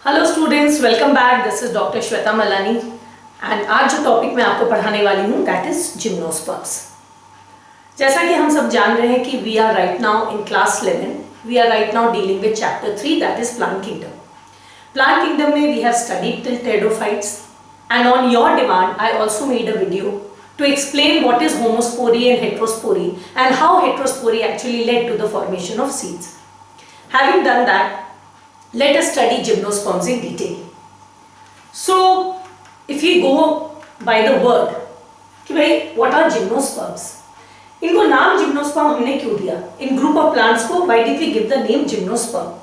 Hello students, welcome back. This is doctor Shweta Malani and आज जो topic मैं आपको पढ़ाने वाली हूँ दैट इज जिम्नोस्पर्म्स। जैसा कि हम सब जान रहे हैं कि we are right now in class 11। We are right now dealing with chapter 3 that is plant kingdom. Plant kingdom में we have studied till pteridophytes and on your demand I also made a video to explain what is homospory and heterospory and how heterospory actually led to the formation of seeds. Having done that, let us study gymnosperms in detail. So, if we go by the word, कि भाई what are gymnosperms? इनको नाम gymnosperm हमने क्यों दिया? In group of plants को why did we give the name gymnosperm?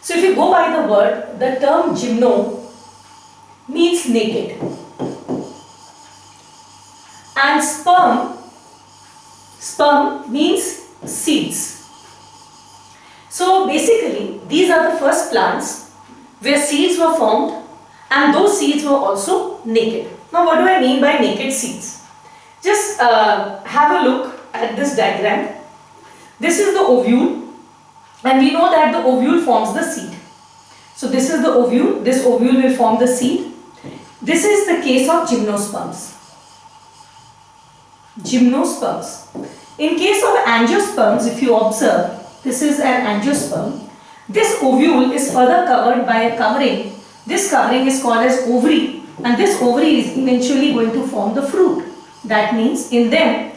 So, if you go by the word, the term gymno means naked, and sperm means seeds. So basically these are the first plants where seeds were formed and those seeds were also naked. Now what do I mean by naked seeds? Just have a look at this diagram. This is the ovule and we know that the ovule forms the seed. So this is the ovule, this ovule will form the seed. This is the case of gymnosperms. Gymnosperms. In case of angiosperms, if you observe, this is an angiosperm. This ovule is further covered by a covering. This covering is called as ovary, and this ovary is eventually going to form the fruit. That means in them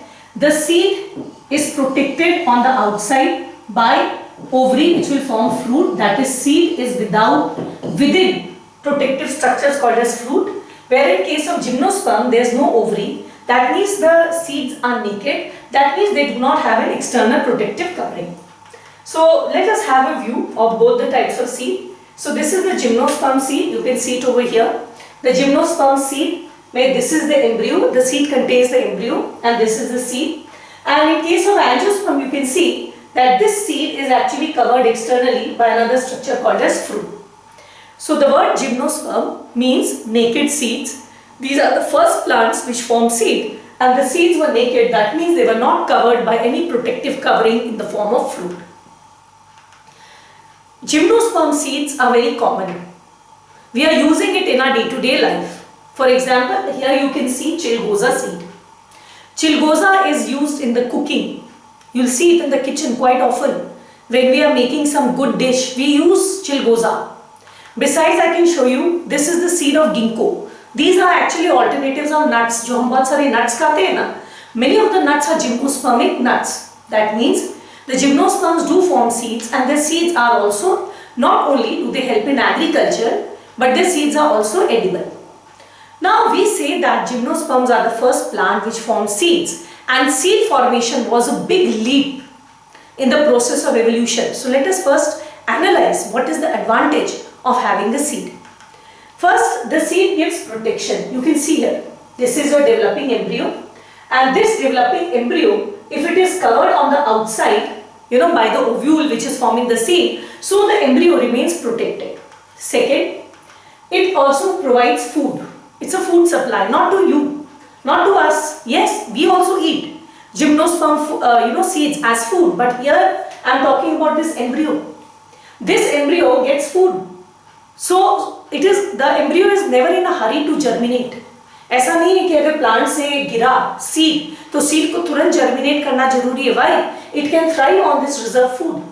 the seed is protected on the outside by ovary which will form fruit. That is, seed is within protective structures called as fruit. Where in case of gymnosperm there is no ovary. That means the seeds are naked. That means they do not have an external protective covering. So let us have a view of both the types of seed. So this is the gymnosperm seed. You can see it over here. The gymnosperm seed, where this is the embryo. The seed contains the embryo and this is the seed. And in case of angiosperm, you can see that this seed is actually covered externally by another structure called as fruit. So the word gymnosperm means naked seeds. These are the first plants which form seed, and the seeds were naked. That means they were not covered by any protective covering in the form of fruit. Gymnosperm seeds are very common. We are using it in our day-to-day life. For example, here you can see chilgoza seed. Chilgoza is used in the cooking. You'll see it in the kitchen quite often. When we are making some good dish, we use chilgoza. Besides, I can show you, this is the seed of ginkgo. These are actually alternatives of nuts. जो हम बहुत सारे nuts खाते हैं ना, many of the nuts are gymnospermic nuts. That means the gymnosperms do form seeds, and the seeds are also, not only do they help in agriculture, but the seeds are also edible. Now we say that gymnosperms are the first plant which formed seeds, and seed formation was a big leap in the process of evolution. So let us first analyze what is the advantage of having a seed. First, the seed gives protection. You can see here, this is your developing embryo, and this developing embryo, if it is covered on the outside, by the ovule which is forming the seed, so the embryo remains protected. Second, it also provides food. It's a food supply, not to you, not to us. Yes, we also eat gymnosperm seeds as food, but here I am talking about this embryo. This embryo gets food. So the embryo is never in a hurry to germinate. ऐसा नहीं है कि अगर plant से गिरा seed तो seed को तुरंत जर्मिनेट करना जरूरी है. Why? It can thrive on this reserve food.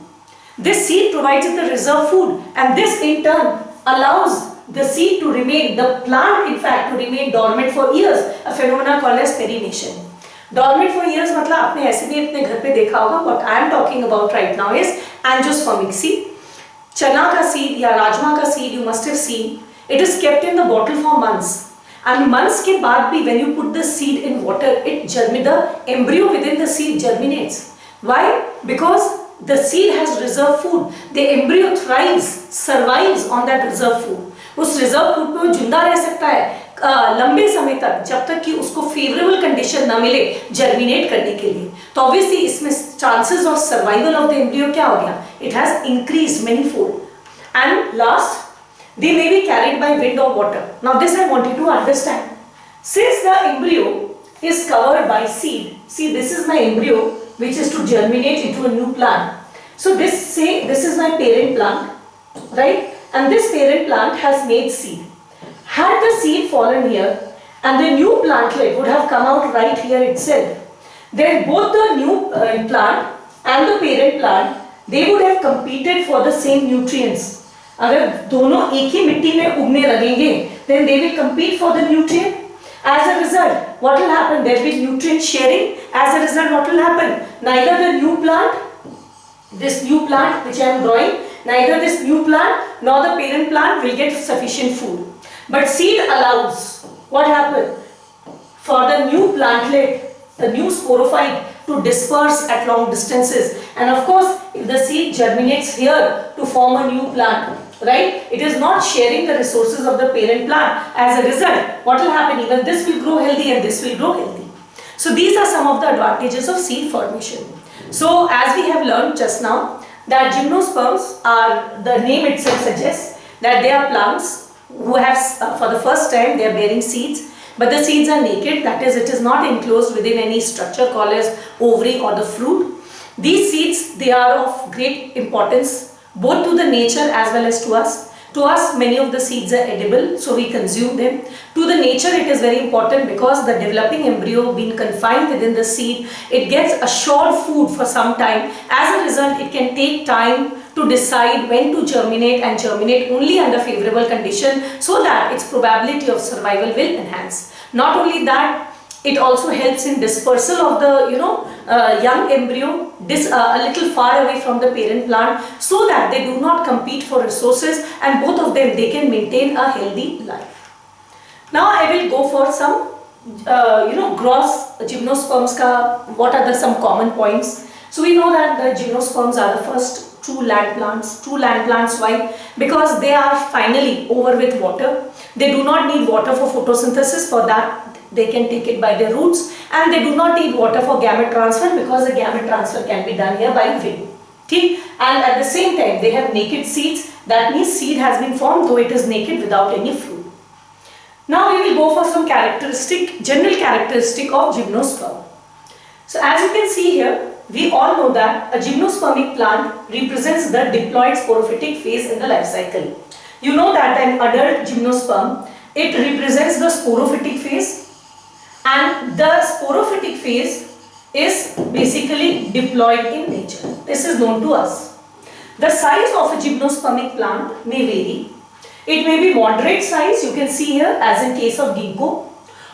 This seed provides it the reserve food, and this in turn allows the seed to remain, the plant in fact to remain dormant for years. A phenomena called as perennation. Dormant for years मतलब आपने ऐसे भी अपने घर पे देखा होगा. What I am talking about right now is angiospermic seed. चना का सीड या राजमा का seed, you must have seen, it is kept in the bottle for months, and months के बाद भी when you put the seed in water, the embryo within the seed germinates. Why? Because the seed has reserve food. The embryo thrives, survives on that reserve food. उस reserve food पे वो जिंदा रह सकता है लंबे समय तक, जब तक कि उसको फेवरेबल कंडीशन ना मिले जर्मिनेट करने के लिए. तो ऑब्वियसली इसमें chances of survival of the embryo क्या हो गया? It has increased many fold. And last, they may be carried by wind और water. Now this I want you to understand. Since the embryo is covered by seed, see this is my embryo which is to germinate into a new plant. So this is my parent plant, right? and this parent plant has made seed. Had the seed fallen here and the new plantlet would have come out right here itself, then both the new plant and the parent plant, they would have competed for the same nutrients. अगर दोनों एक ही मिट्टी में उगने लगेंगे, then they will compete for the nutrient. As a result, what will happen? There will be nutrient sharing. As a result, what will happen? Neither the new plant, this new plant which I am drawing, neither this new plant nor the parent plant will get sufficient food. But seed allows, what happens? For the new plantlet, the new sporophyte to disperse at long distances. And of course, if the seed germinates here to form a new plant, right, it is not sharing the resources of the parent plant. As a result, what will happen? Even this will grow healthy and this will grow healthy. So these are some of the advantages of seed formation. So as we have learned just now, that gymnosperms are, the name itself suggests that they are plants who have, for the first time, they are bearing seeds. But the seeds are naked, that is, it is not enclosed within any structure called as ovary or the fruit. These seeds, they are of great importance both to the nature as well as to us. To us, many of the seeds are edible, so we consume them. To the nature, it is very important because the developing embryo being confined within the seed, it gets assured food for some time. As a result, it can take time to decide when to germinate and germinate only under favorable condition so that its probability of survival will enhance. Not only that, it also helps in dispersal of the young embryo a little far away from the parent plant so that they do not compete for resources and both of them they can maintain a healthy life. Now I will go for some gross gymnosperms what are some common points. So we know that the gymnosperms are the first true land plants. True land plants, why? Because they are finally over with water. They do not need water for photosynthesis. For that they can take it by their roots, and they do not need water for gamete transfer because the gamete transfer can be done here by wind. Okay? And at the same time they have naked seeds. That means seed has been formed though it is naked without any fruit. Now we will go for some general characteristic of gymnosperm. So as you can see here, we all know that a gymnospermic plant represents the diploid sporophytic phase in the life cycle. You know that an adult gymnosperm, it represents the sporophytic phase, and the sporophytic phase is basically diploid in nature. This is known to us. The size of a gymnospermic plant may vary. It may be moderate size, you can see here as in case of ginkgo,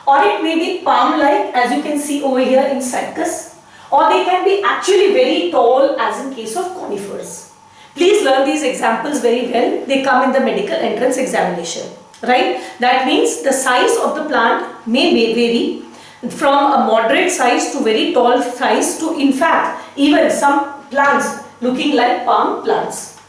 or it may be palm-like as you can see over here in cycas, or they can be actually very tall as in case of conifers. Please learn these examples very well. They come in the medical entrance examination, right? That means the size of the plant may vary from a moderate size to very tall size to in fact even some plants looking like palm plants.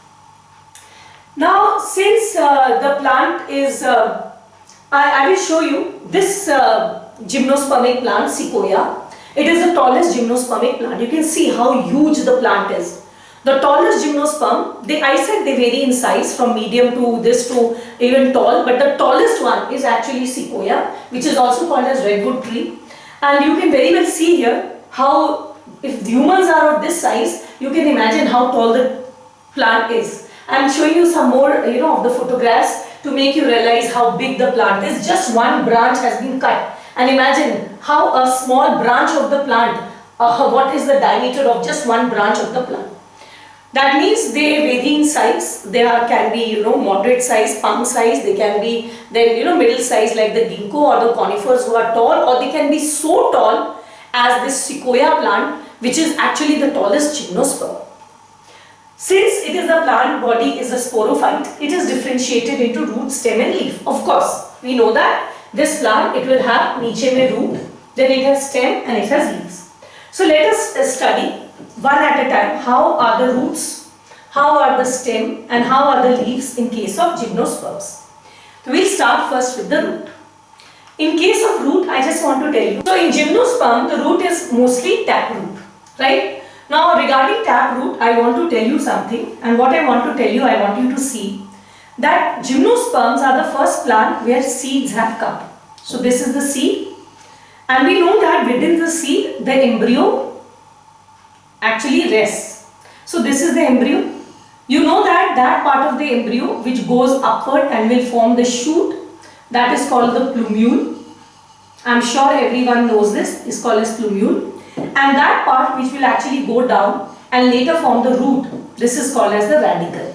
Now since the plant is, I will show you this gymnospermic plant, sequoia. It is the tallest gymnospermic plant. You can see how huge the plant is. The tallest gymnosperm, I said they vary in size from medium to this to even tall, but the tallest one is actually sequoia, which is also called as redwood tree. And you can very well see here how, if humans are of this size, you can imagine how tall the plant is. I am showing you some more of the photographs to make you realize how big the plant is. Just one branch has been cut, and imagine how a small branch of the plant, what is the diameter of just one branch of the plant. That means they vary in size. They can be moderate size, palm size. They can be then middle size like the ginkgo or the conifers who are tall, or they can be so tall as this sequoia plant, which is actually the tallest gymnosperm. Since it is the plant body is a sporophyte, it is differentiated into root, stem and leaf. Of course, we know that this plant, it will have niche mein root, then it has stem and it has leaves. So let us study one at a time. How are the roots, how are the stem and how are the leaves in case of gymnosperms. So we will start first with the root. In case of root, I just want to tell you. So in gymnosperm, the root is mostly taproot, right? Now regarding taproot, I want to tell you something, and what I want to tell you, I want you to see that gymnosperms are the first plant where seeds have come. So this is the seed, and we know that within the seed, the embryo actually rests. So this is the embryo, You know that that part of the embryo which goes upward and will form the shoot, that is called the plumule. I'm sure everyone knows this, is called as plumule. And that part which will actually go down and later form the root, this is called as the radicle.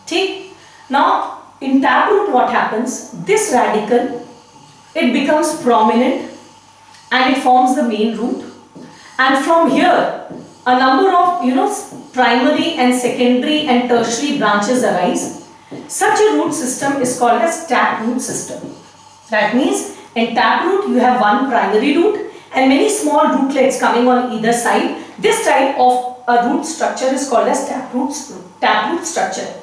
Okay? Now, in taproot what happens? This radicle, it becomes prominent and it forms the main root. And from here, a number of, primary and secondary and tertiary branches arise. Such a root system is called as taproot system. That means in taproot you have one primary root and many small rootlets coming on either side. This type of a root structure is called as taproot structure.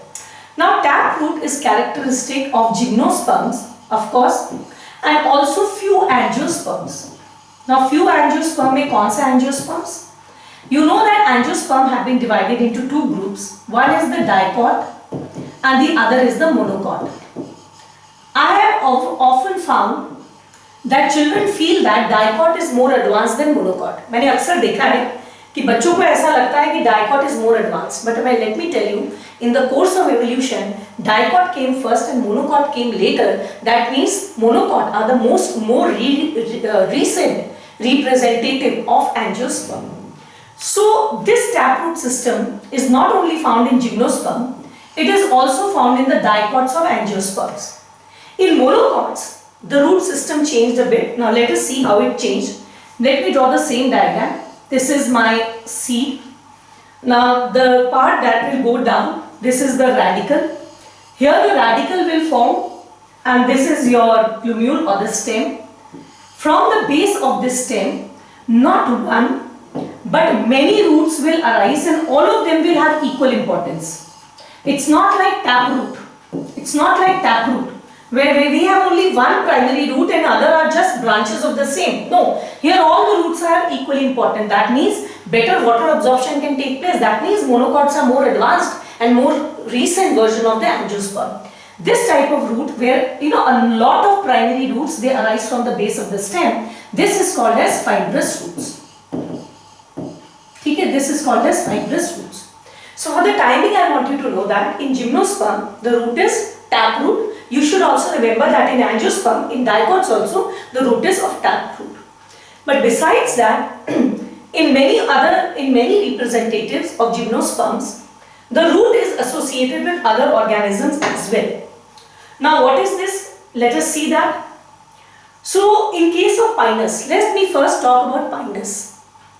Now taproot is characteristic of gymnosperms, of course, and also few angiosperms. Now few angiosperm में कौन सा angiosperms? You know that angiosperm have been divided into two groups. One is the dicot and the other is the monocot. I have often found that children feel that dicot is more advanced than monocot. मैंने अक्सर देखा है कि बच्चों को ऐसा लगता है कि dicot is more advanced. But let me tell you, in the course of evolution, dicot came first and monocot came later. That means monocot are the more recent representative of angiosperm. So this taproot system is not only found in gymnosperm, it is also found in the dicots of angiosperms. In monocots, the root system changed a bit. Now let us see how it changed. Let me draw the same diagram. This is my seed. Now the part that will go down, this is the radicle. Here the radicle will form and this is your plumule or the stem. From the base of this stem, not one but many roots will arise and all of them will have equal importance. It's not like taproot. It's not like taproot where we have only one primary root and other are just branches of the same. No, here all the roots are equally important. That means better water absorption can take place. That means monocots are more advanced and more recent version of the angiosperm. This type of root where a lot of primary roots, they arise from the base of the stem. This is called as fibrous roots. Okay, this is called as fibrous roots. So for the timing, I want you to know that in gymnosperm, the root is taproot. You should also remember that in angiosperm, in dicots also, the root is of taproot. But besides that, in many representatives of gymnosperms, the root is associated with other organisms as well. Now what is this? Let us see that. So in case of Pinus, let me first talk about Pinus.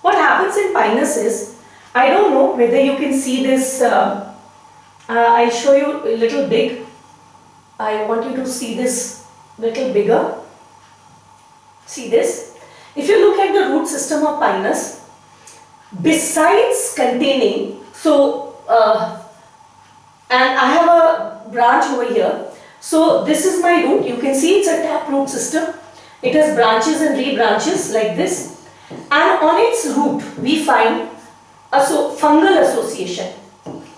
What happens in Pinus is, I don't know whether you can see this, I'll show you a little big. I want you to see this little bigger. See this? If you look at the root system of Pinus, besides containing, and I have a branch over here. So this is my root. You can see it's a taproot system. It has branches and rebranches like this. And on its root, we find a fungal association.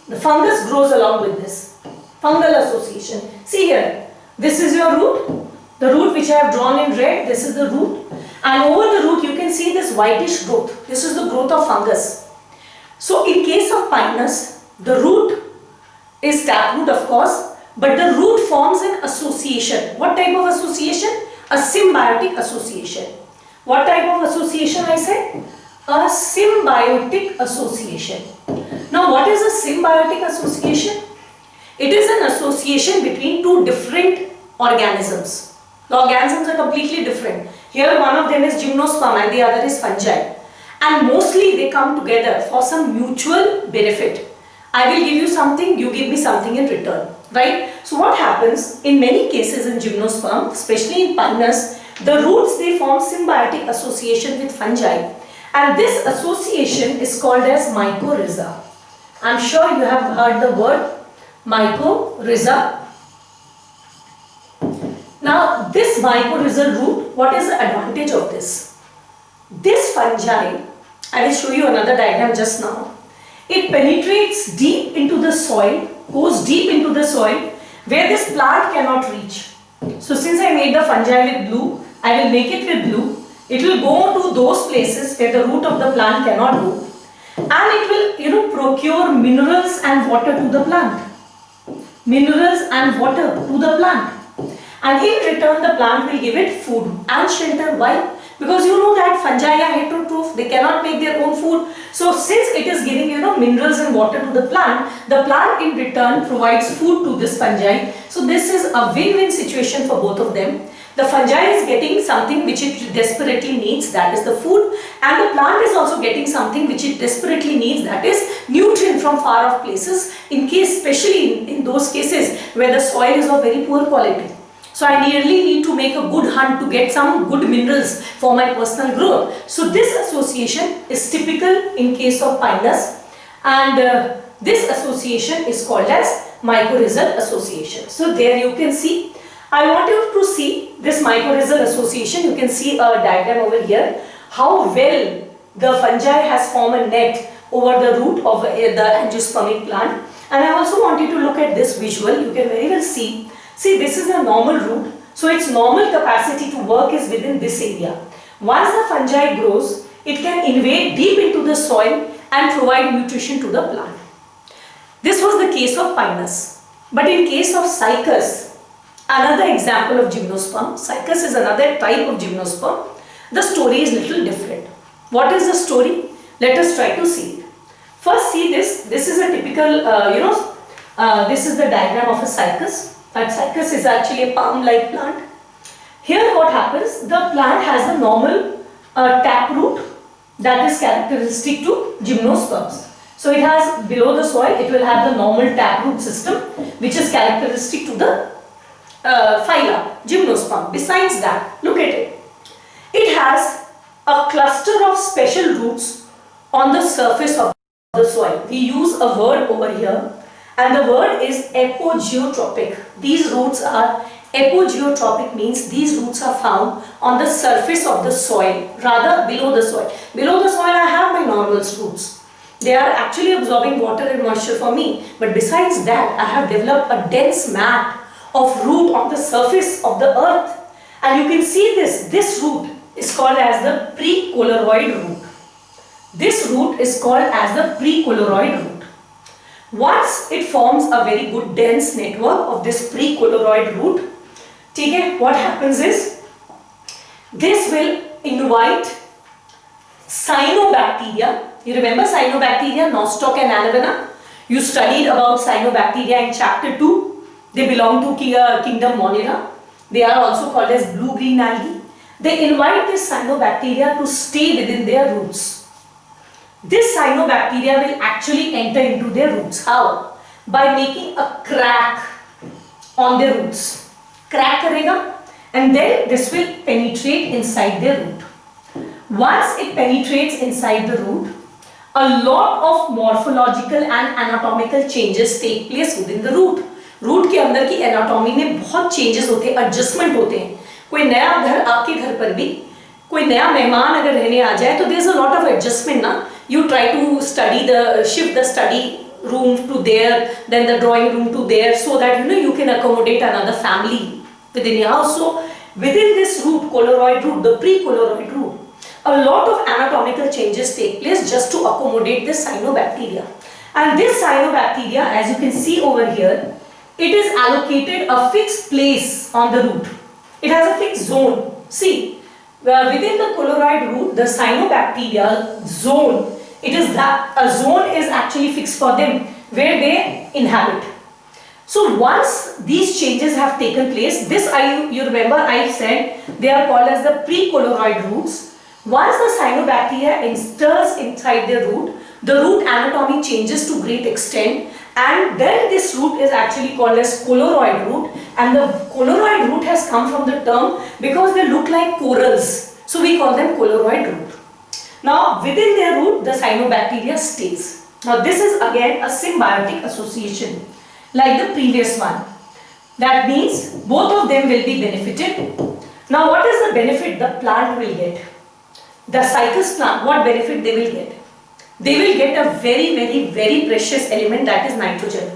The fungus grows along with this. Fungal association. See here, this is your root. The root which I have drawn in red, this is the root. And over the root, you can see this whitish growth. This is the growth of fungus. So in case of Pinus, the root is taproot, of course, but the root forms an association. What type of association? A symbiotic association. What type of association I said? A symbiotic association. Now what is a symbiotic association? It is an association between two different organisms. The organisms are completely different. Here one of them is gymnosperm and the other is fungi. And mostly they come together for some mutual benefit. I will give you something, you give me something in return. Right? So what happens in many cases in gymnosperm, especially in Pinus, the roots, they form symbiotic association with fungi. And this association is called as mycorrhiza. I am sure you have heard the word mycorrhiza. Now this mycorrhizal root, what is the advantage of this? This fungi, I will show you another diagram just now. It penetrates deep into the soil, goes deep into the soil where this plant cannot reach. So since I made the fungi with blue, I will make it with blue. It will go to those places where the root of the plant cannot go. and it will procure minerals and water to the plant. Minerals and water to the plant. And in return, the plant will give it food and shelter. Why? Because you know that fungi are heterotroph, they cannot make their own food. So since it is giving minerals and water to the plant in return provides food to this fungi. So this is a win-win situation for both of them. The fungi is getting something which it desperately needs, that is the food, and the plant is also getting something which it desperately needs, that is nutrient from far off places, in case, especially in those cases where the soil is of very poor quality. So I really need to make a good hunt to get some good minerals for my personal growth. So this association is typical in case of Pinus, and this association is called as mycorrhizal association. So there you can see, I want you to see this mycorrhizal association. You can see a diagram over here, how well the fungi has formed a net over the root of the angiospermic plant. And I also want you to look at this visual. You can very well see this is a normal root, so its normal capacity to work is within this area. Once the fungi grows, it can invade deep into the soil and provide nutrition to the plant. This was the case of Pinus. But in case of Cycas, another example of gymnosperm, Cycas is another type of gymnosperm, the story is little different. What is the story? Let us try to see it. First see this. This is a typical, this is the diagram of a Cycas. That Cycas is actually a palm-like plant. Here what happens, the plant has a normal taproot that is characteristic to gymnosperms. So it has below the soil, it will have the normal taproot system which is characteristic to the phyla, gymnosperm. Besides that, look at it. It has a cluster of special roots on the surface of the soil. We use a word over here, and the word is apogeotropic. These roots are apogeotropic, means these roots are found on the surface of the soil, rather below the soil. Below the soil I have my normal roots. They are actually absorbing water and moisture for me. But besides that, I have developed a dense mat of root on the surface of the earth. And you can see this root is called as the precoloroid root. This root is called as the precoloroid root. Once it forms a very good dense network of this precoloroid root, what happens is, this will invite cyanobacteria. You remember cyanobacteria, Nostoc and Anabaena? You studied about cyanobacteria in chapter 2. They belong to kingdom Monera. They are also called as blue-green algae. They invite this cyanobacteria to stay within their roots. This cyanobacteria will actually enter into their roots. How? By making a crack on their roots. Crack karega, and then this will penetrate inside their root. Once it penetrates inside the root, a lot of morphological and anatomical changes take place within the root. Root के अंदर की anatomy में बहुत changes होते हैं, adjustment होते हैं. कोई नया घर, आपके घर पर भी कोई नया मेहमान अगर रहने आ जाए तो there is a lot of adjustment ना. You try to study shift the study room to there, then the drawing room to there, so that you can accommodate another family within your house. So within this root, coloroid root, the precoloroid root, a lot of anatomical changes take place just to accommodate this cyanobacteria. And this cyanobacteria, as you can see over here, it is allocated a fixed place on the root. It has a fixed zone. See, within the coloroid root, the cyanobacteria zone, a zone is actually fixed for them where they inhabit. So once these changes have taken place, you remember I said they are called as the precoloroid roots. Once the cyanobacteria enters inside the root anatomy changes to great extent, and then this root is actually called as coloroid root, and the coloroid root has come from the term because they look like corals. So we call them coloroid root. Now within their root, the cyanobacteria stays. Now this is again a symbiotic association like the previous one. That means both of them will be benefited. Now what is the benefit the plant will get? The Cycas plant, what benefit they will get? They will get a very, very, very precious element, that is nitrogen.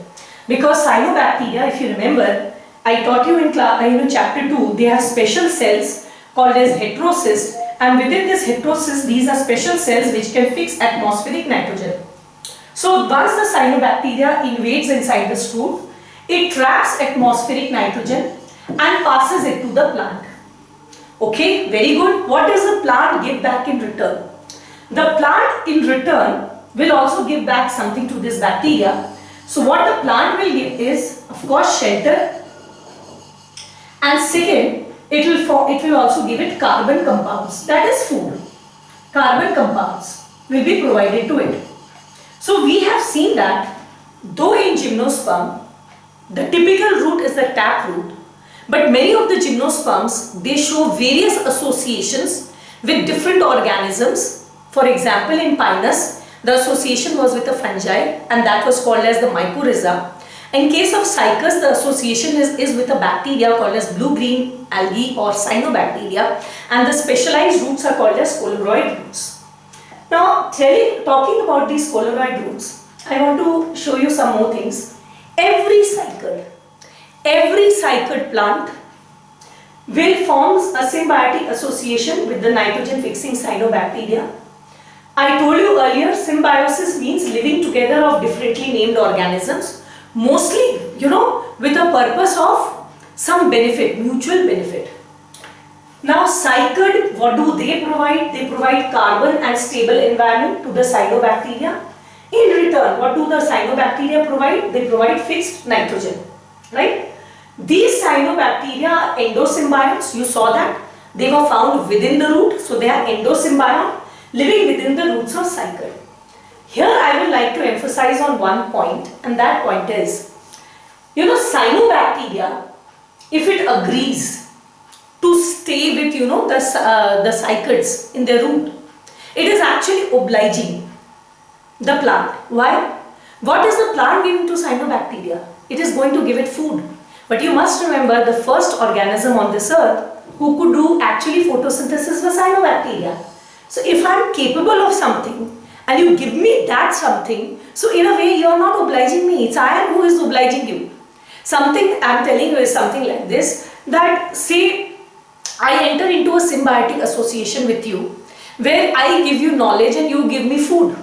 Because cyanobacteria, if you remember, I taught you in chapter 2, they have special cells called as heterocysts and within this heterocyst, these are special cells which can fix atmospheric nitrogen. So once the cyanobacteria invades inside this root, it traps atmospheric nitrogen and passes it to the plant. Okay, very good. What does the plant give back in return? The plant in return will also give back something to this bacteria. So what the plant will give is, of course, shelter, and second, it will also give it carbon compounds, that is food. Carbon compounds will be provided to it. So we have seen that though in gymnosperm, the typical root is the tap root, but many of the gymnosperms, they show various associations with different organisms. For example, in Pinus, the association was with a fungi and that was called as the mycorrhiza. In case of Cycas, the association is with a bacteria called as blue-green algae or cyanobacteria, and the specialized roots are called as colloid roots. Now, talking about these colloid roots, I want to show you some more things. Every cycad plant will form a symbiotic association with the nitrogen fixing cyanobacteria. I told you earlier, symbiosis means living together of differently named organisms, mostly, with a purpose of some benefit, mutual benefit. Now, cycad, what do they provide? They provide carbon and stable environment to the cyanobacteria. In return, what do the cyanobacteria provide? They provide fixed nitrogen, right? These cyanobacteria are endosymbionts. You saw that. They were found within the root, so they are endosymbiont, living within the roots of cycad. Here I would like to emphasize on one point, and that point is, cyanobacteria, if it agrees to stay with, the cycads in their root, it is actually obliging the plant. Why? What is the plant giving to cyanobacteria? It is going to give it food. But you must remember, the first organism on this earth who could do actually photosynthesis was cyanobacteria. So if I am capable of something and you give me that something, so in a way you are not obliging me, it's I am who is obliging you. Something I am telling you is something like this, that say I enter into a symbiotic association with you where I give you knowledge and you give me food,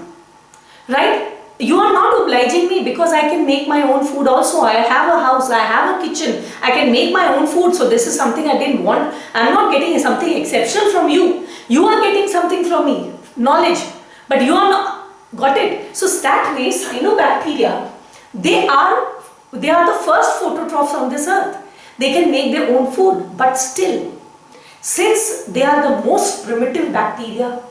right? You are not obliging me because I can make my own food also. I have a house, I have a kitchen, I can make my own food. So this is something I didn't want. I am not getting something exceptional from you. You are getting something from me, knowledge, but you are not got it. So that way, cyanobacteria, they are the first phototrophs on this earth. They can make their own food, but still, since they are the most primitive bacteria,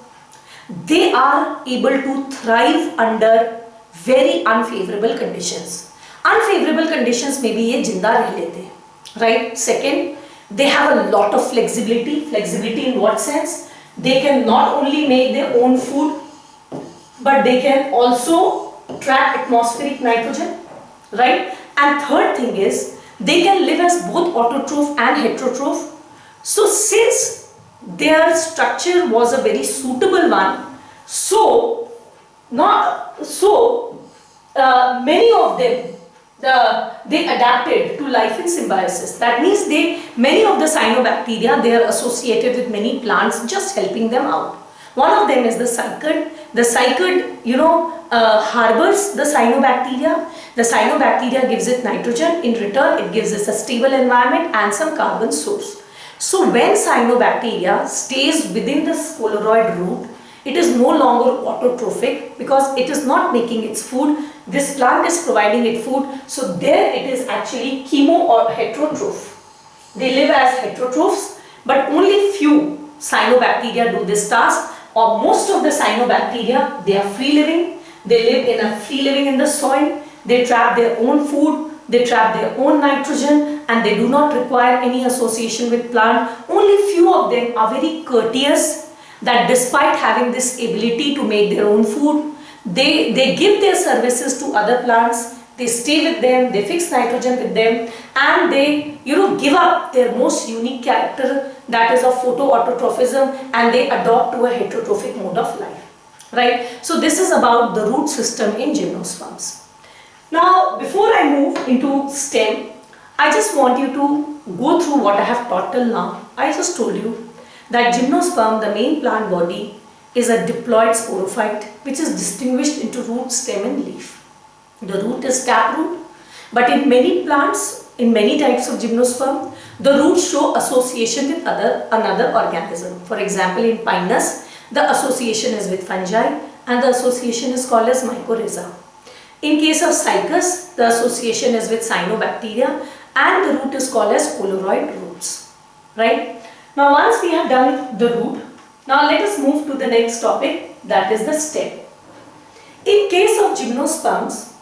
they are able to thrive under very unfavorable conditions. Unfavorable conditions maybe ye jinda reh lete, right? Second, they have a lot of flexibility. Flexibility in what sense? They can not only make their own food, but they can also trap atmospheric nitrogen, right? And third thing is, they can live as both autotroph and heterotroph. So since their structure was a very suitable one, many of them they adapted to life in symbiosis. That means many of the cyanobacteria, they are associated with many plants, just helping them out. One of them is the cycad. The cycad, harbors the cyanobacteria. The cyanobacteria gives it nitrogen. In return, it gives us a stable environment and some carbon source. So when cyanobacteria stays within this colloid root, it is no longer autotrophic because it is not making its food. This plant is providing it food. So there it is actually chemo or heterotroph. They live as heterotrophs, but only few cyanobacteria do this task. Or most of the cyanobacteria, they are free living. They live free living in the soil. They trap their own food. They trap their own nitrogen, and they do not require any association with plant. Only few of them are very courteous, that despite having this ability to make their own food, they give their services to other plants. They stay with them, they fix nitrogen with them, and they give up their most unique character, that is of photoautotrophism, and they adopt to a heterotrophic mode of life, right? So this is about the root system in gymnosperms. Now, before I move into STEM, I just want you to go through what I have taught till now. I just told you that gymnosperm, the main plant body, is a diploid sporophyte which is distinguished into root, stem and leaf. The root is taproot, but in many plants, in many types of gymnosperm, the roots show association with another organism. For example, in Pinus, the association is with fungi and the association is called as mycorrhiza. In case of Cycas, the association is with cyanobacteria and the root is called as coloroid roots. Right? Now once we have done the root, now let us move to the next topic, that is the stem. In case of gymnosperms,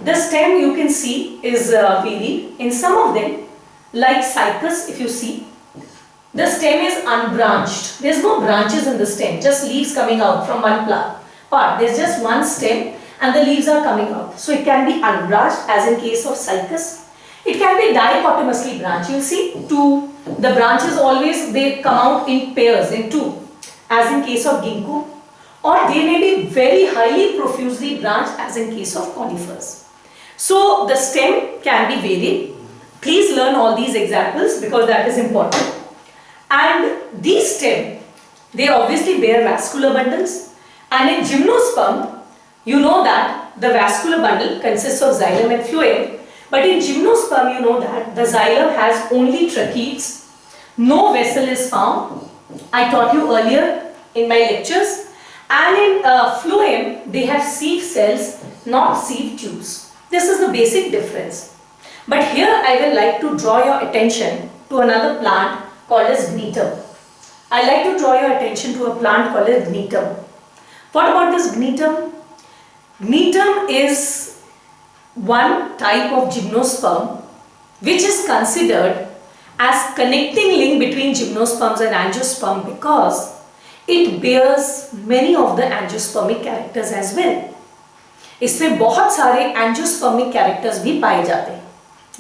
the stem you can see is varied. In some of them, like Cycas, if you see, the stem is unbranched. There is no branches in the stem, just leaves coming out from one part. There is just one stem and the leaves are coming out. So it can be unbranched as in case of Cycas. It can be dichotomously branched. You see, the branches always they come out in pairs, in two, as in case of ginkgo, or they may be very highly profusely branched as in case of conifers. So the stem can be varied. Please learn all these examples because that is important. And these stem, they obviously bear vascular bundles, and in gymnosperm, you know that the vascular bundle consists of xylem and phloem, but in gymnosperm you know that the xylem has only tracheids, no vessel is found. I taught you earlier in my lectures, and in phloem they have sieve cells, not sieve tubes. This is the basic difference. But here I will like to draw your attention to another plant called as gnetum. I like to draw your attention to a plant called as gnetum. What about this gnetum? Gnetum is one type of gymnosperm which is considered as connecting link between gymnosperms and angiosperm because it bears many of the angiospermic characters as well. इसमें बहुत सारे angiospermic characters भी पाए जाते हैं.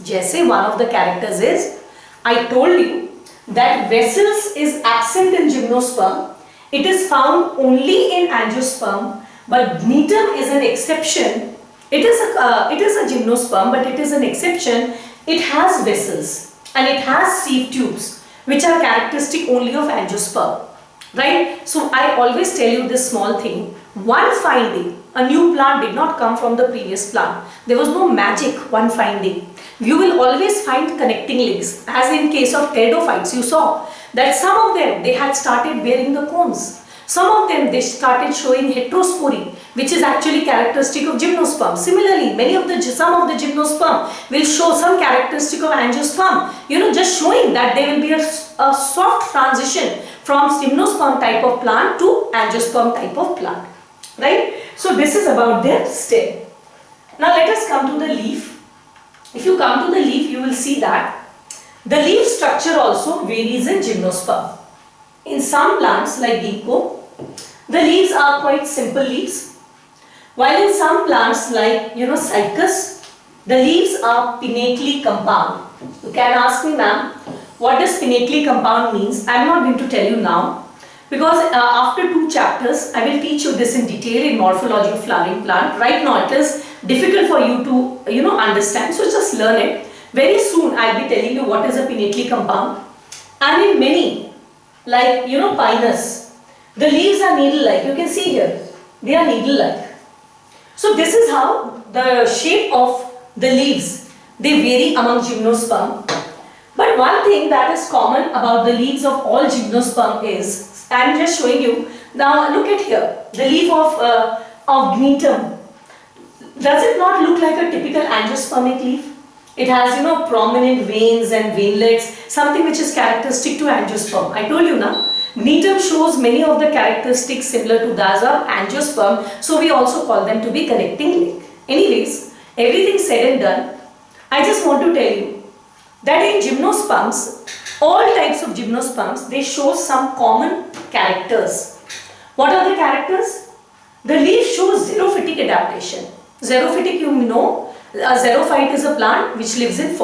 जैसे one of the characters is, I told you that vessels is absent in gymnosperm. It is found only in angiosperm, but gnetum is an exception. It is a gymnosperm, but it is an exception. It has vessels and it has sieve tubes, which are characteristic only of angiosperm. Right? So I always tell you this small thing. One fine day, a new plant did not come from the previous plant. There was no magic one fine day. You will always find connecting links. As in case of pteridophytes, you saw that some of them, they had started bearing the cones. Some of them, they started showing heterospory, which is actually characteristic of gymnosperm. Similarly, some of the gymnosperm will show some characteristic of angiosperm. You know, just showing that there will be a soft transition from gymnosperm type of plant to angiosperm type of plant. Right? So this is about the stem. Now let us come to the leaf. If you come to the leaf, you will see that the leaf structure also varies in gymnosperm. In some plants like ginkgo, the leaves are quite simple leaves, while in some plants like Cycas, the leaves are pinnately compound. You can ask me, ma'am, what does pinnately compound means? I am not going to tell you now because after 2 chapters I will teach you this in detail in morphology of flowering plant. Right now it is difficult for you to understand, so just learn it. Very soon I will be telling you what is a pinnately compound. And in many, like Pinus, the leaves are needle-like. You can see here, they are needle-like. So this is how the shape of the leaves, they vary among gymnosperm. But one thing that is common about the leaves of all gymnosperm is, I am just showing you, now look at here, the leaf of gnetum. Does it not look like a typical angiospermic leaf? It has prominent veins and veinlets, something which is characteristic to angiosperm. I told you now, gnetum shows many of the characteristics similar to those of angiosperm, so we also call them to be connecting link. Anyways, everything said and done, I just want to tell you that in gymnosperms, all types of gymnosperms, they show some common characters. What are the characters? The leaf shows xerophytic adaptation. Xerophytic, you know, a xerophyte is a plant which lives in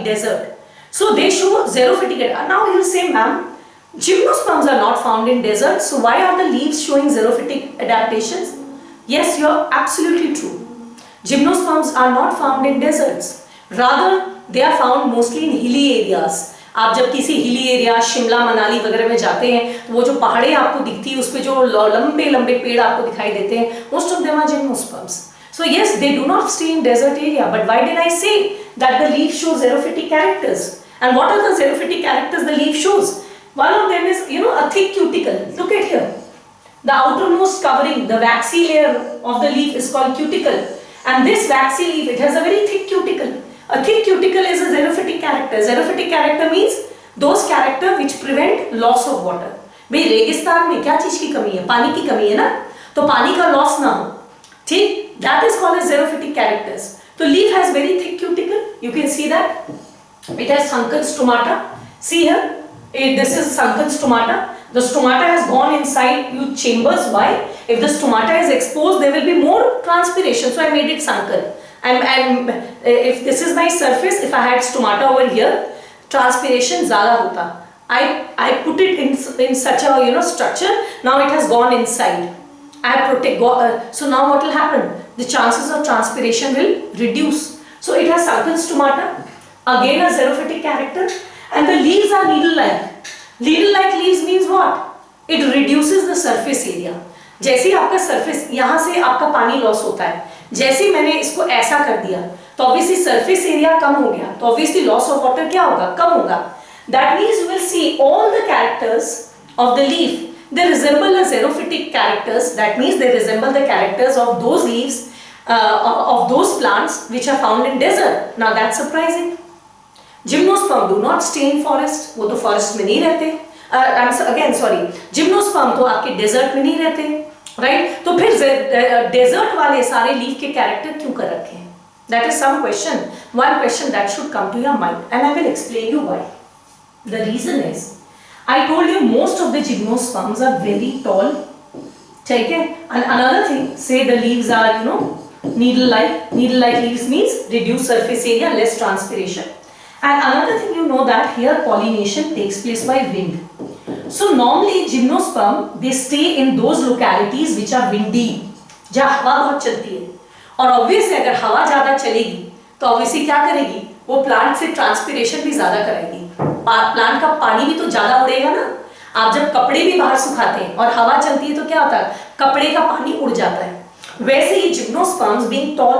desert. So they show xerophytic adaptation. Now you say, ma'am, gymnosperms are not found in deserts, so why are the leaves showing xerophytic adaptations? Yes, you are absolutely true. Gymnosperms are not found in deserts. Rather, they are found mostly in hilly areas आप जब किसी hilly area Shimla Manali वगैरह में जाते हैं तो वो जो पहाड़े आपको दिखती है उस पे जो लंबे लंबे पेड़ आपको दिखाई देते हैं, most of them are gymnosperms. So yes, they do not stay in desert area, but why did I say that the leaf shows xerophytic characters? And what are the xerophytic characters the leaf shows? One of them is, a thick cuticle. Look at here. The outermost covering, the waxy layer of the leaf is called cuticle. And this waxy leaf, it has a very thick cuticle. A thick cuticle is a xerophytic character. Xerophytic character means those characters which prevent loss of water. भाई रेगिस्तान में क्या चीज की कमी है? पानी की कमी है ना, तो पानी का लॉस ना हो, ठीक? That is called as xerophytic characters. So leaf has very thick cuticle. You can see that. It has sunken stomata. See here, this is sunken stomata. The stomata has gone inside huge chambers. Why? If the stomata is exposed, there will be more transpiration. So I made it sunken. And if this is my surface, if I had stomata over here, transpiration ज़्यादा होता. I put it in such a structure. Now it has gone inside. I protect. So now what will happen? The chances of transpiration will reduce. So it has sunken stomata, again a xerophytic character, and the leaves are needle-like. Needle-like leaves means what? It reduces the surface area. जैसे ही आपका surface यहाँ से आपका पानी loss होता है, जैसे ही मैंने इसको ऐसा कर दिया, तो obviously surface area कम हो गया, तो obviously loss of water क्या होगा? कम होगा. That means you will see all the characters of the leaf. They resemble the xerophytic characters. That means they resemble the characters of those leaves of those plants which are found in desert. Now that's surprising. Gymnosperm do not stay in forest. वो तो forest में नहीं रहते. Again sorry. Gymnosperm तो आपके desert में नहीं रहते, right? तो फिर desert वाले सारे leaf के character क्यों कर रखे हैं? That is some question. One question that should come to your mind, and I will explain you why. The reason is, I told you most of the gymnosperms are very tall. ठीक है? And another thing, say the leaves are needle-like. Needle-like leaves means reduced surface area, less transpiration. And another thing you know that here pollination takes place by wind. So normally gymnosperm they stay in those localities which are windy, जहाँ हवा बहुत चलती है. और obviously अगर हवा ज़्यादा चलेगी तो obviously क्या करेगी? वो प्लांट से ट्रांसपिरेशन भी ज़्यादा कराएगी. प्लांट का पानी भी तो ज़्यादा उड़ेगा ना. आप जब कपड़े भी बाहर सुखाते हैं और हवा चलती है तो क्या होता है? कपड़े का पानी उड़ जाता है. वैसे ही gymnosperms being tall,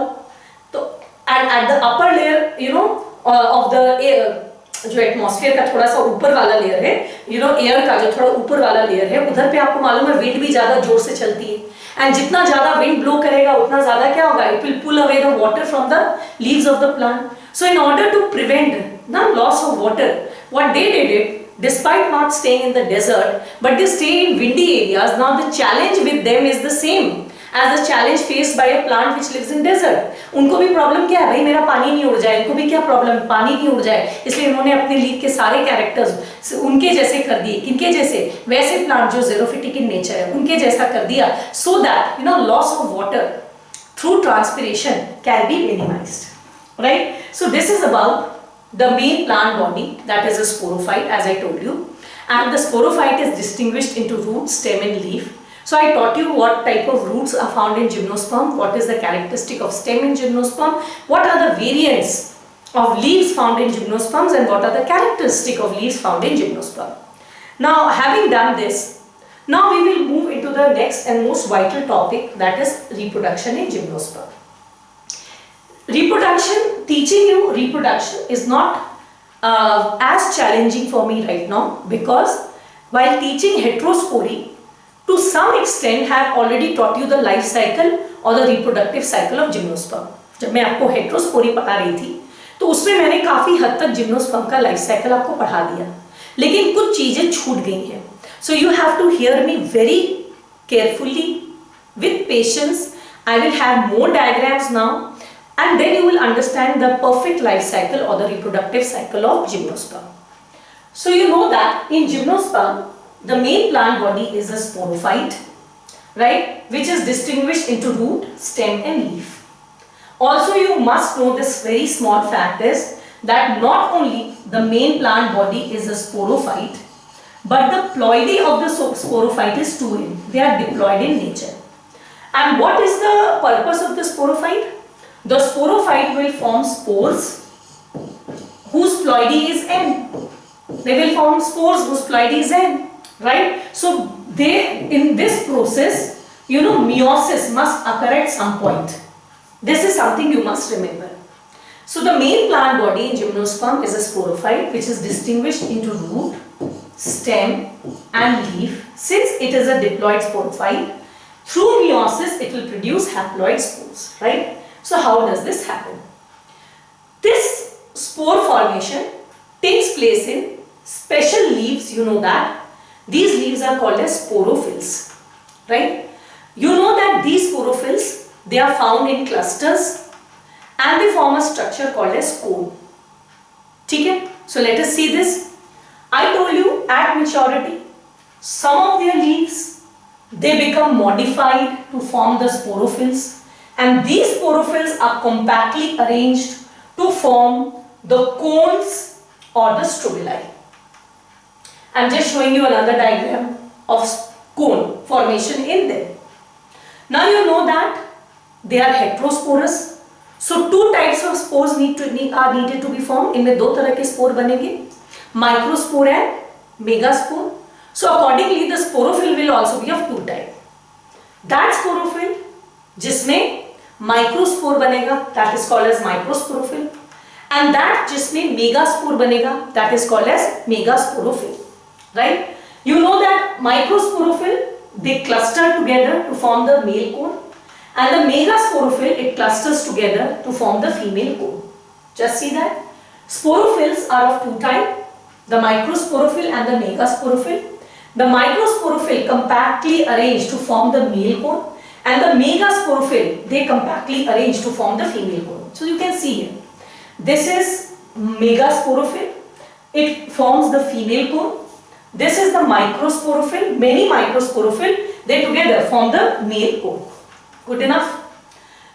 तो at the upper layer of the air, जो एटमॉस्फेयर का थोड़ा सा ऊपर वाला लेयर है, एयर का जो थोड़ा ऊपर वाला लेयर है, उधर पे आपको मालूम है विंड भी ज़्यादा जोर से चलती है. एंड जितना ज़्यादा विंड ब्लो करेगा उतना ज़्यादा क्या होगा? It will pull away the water from the leaves of the plant. So in order to prevent the loss of water, what they did it, despite not staying in the desert, but they stay in windy areas. Now the challenge with them is the same as the challenge faced by a plant which lives in desert. उनको भी problem क्या है? भाई मेरा पानी नहीं उड़ जाए. इनको भी क्या प्रॉब्लम? पानी नहीं उड़ जाए. इसलिए इन्होंने अपने लीफ के सारे कैरेक्टर्स उनके जैसे कर दिए. किनके जैसे? वैसे प्लांट जो xerophytic in nature है उनके जैसा कर दिया, so that loss of water through transpiration can be minimized. Right? So this is about the main plant body, that is a sporophyte, as I told you. And the sporophyte is distinguished into root, stem and leaf. So I taught you what type of roots are found in gymnosperm, what is the characteristic of stem in gymnosperm, what are the variants of leaves found in gymnosperms, and what are the characteristic of leaves found in gymnosperm. Now having done this, now we will move into the next and most vital topic, that is reproduction in gymnosperm. Reproduction, teaching you reproduction is not as challenging for me right now, because while teaching heterospory, to some extent have already taught you the life cycle or the reproductive cycle of gymnosperm. जब मैं आपको heterospory पढ़ा रही थी तो उसमें मैंने काफ़ी हद तक gymnosperm का life cycle आपको पढ़ा दिया, लेकिन कुछ चीज़ें छूट गई हैं. So you have to hear me very carefully, with patience. I will have more diagrams now, and then you will understand the perfect life cycle or the reproductive cycle of gymnosperm. So you know that in gymnosperm, the main plant body is a sporophyte, right, which is distinguished into root, stem and leaf. Also you must know this very small fact is that not only the main plant body is a sporophyte, but the ploidy of the sporophyte is two-in. They are diploid in nature. And what is the purpose of the sporophyte? The sporophyte will form spores whose ploidy is N. They will form spores whose ploidy is end, right? So they, in this process, meiosis must occur at some point. This is something you must remember. So the main plant body in gymnosperm is a sporophyte, which is distinguished into root, stem and leaf. Since it is a diploid sporophyte, through meiosis it will produce haploid spores, right? So how does this happen? This spore formation takes place in special leaves, you know that. These leaves are called as sporophylls, right? You know that these sporophylls, they are found in clusters and they form a structure called as cone. Okay? So let us see this. I told you at maturity, some of their leaves, they become modified to form the sporophylls, and these sporophylls are compactly arranged to form the cones or the strobili. I am just showing you another diagram of cone formation in them. Now you know that they are heterosporous. So two types of spores are needed to be formed. इनमें दो तरह के spore बनेंगे, microspore and megaspore. So accordingly, the sporophyll will also be of two types. That sporophyll जिसमें microspore बनेगा, that is called as microsporophyll, and that जिसमें megaspore बनेगा, that is called as megasporophyll. Right? You know that microsporophyll, they cluster together to form the male cone, and the megasporophyll, it clusters together to form the female cone. Just see that. Sporophylls are of two types, the microsporophyll and the megasporophyll. The microsporophyll compactly arranged to form the male cone, and the megasporophyll, they compactly arrange to form the female cone. So you can see here, this is megasporophyll, it forms the female cone. This is the microsporophyll, many microsporophyll, they together form the male cone. Good enough?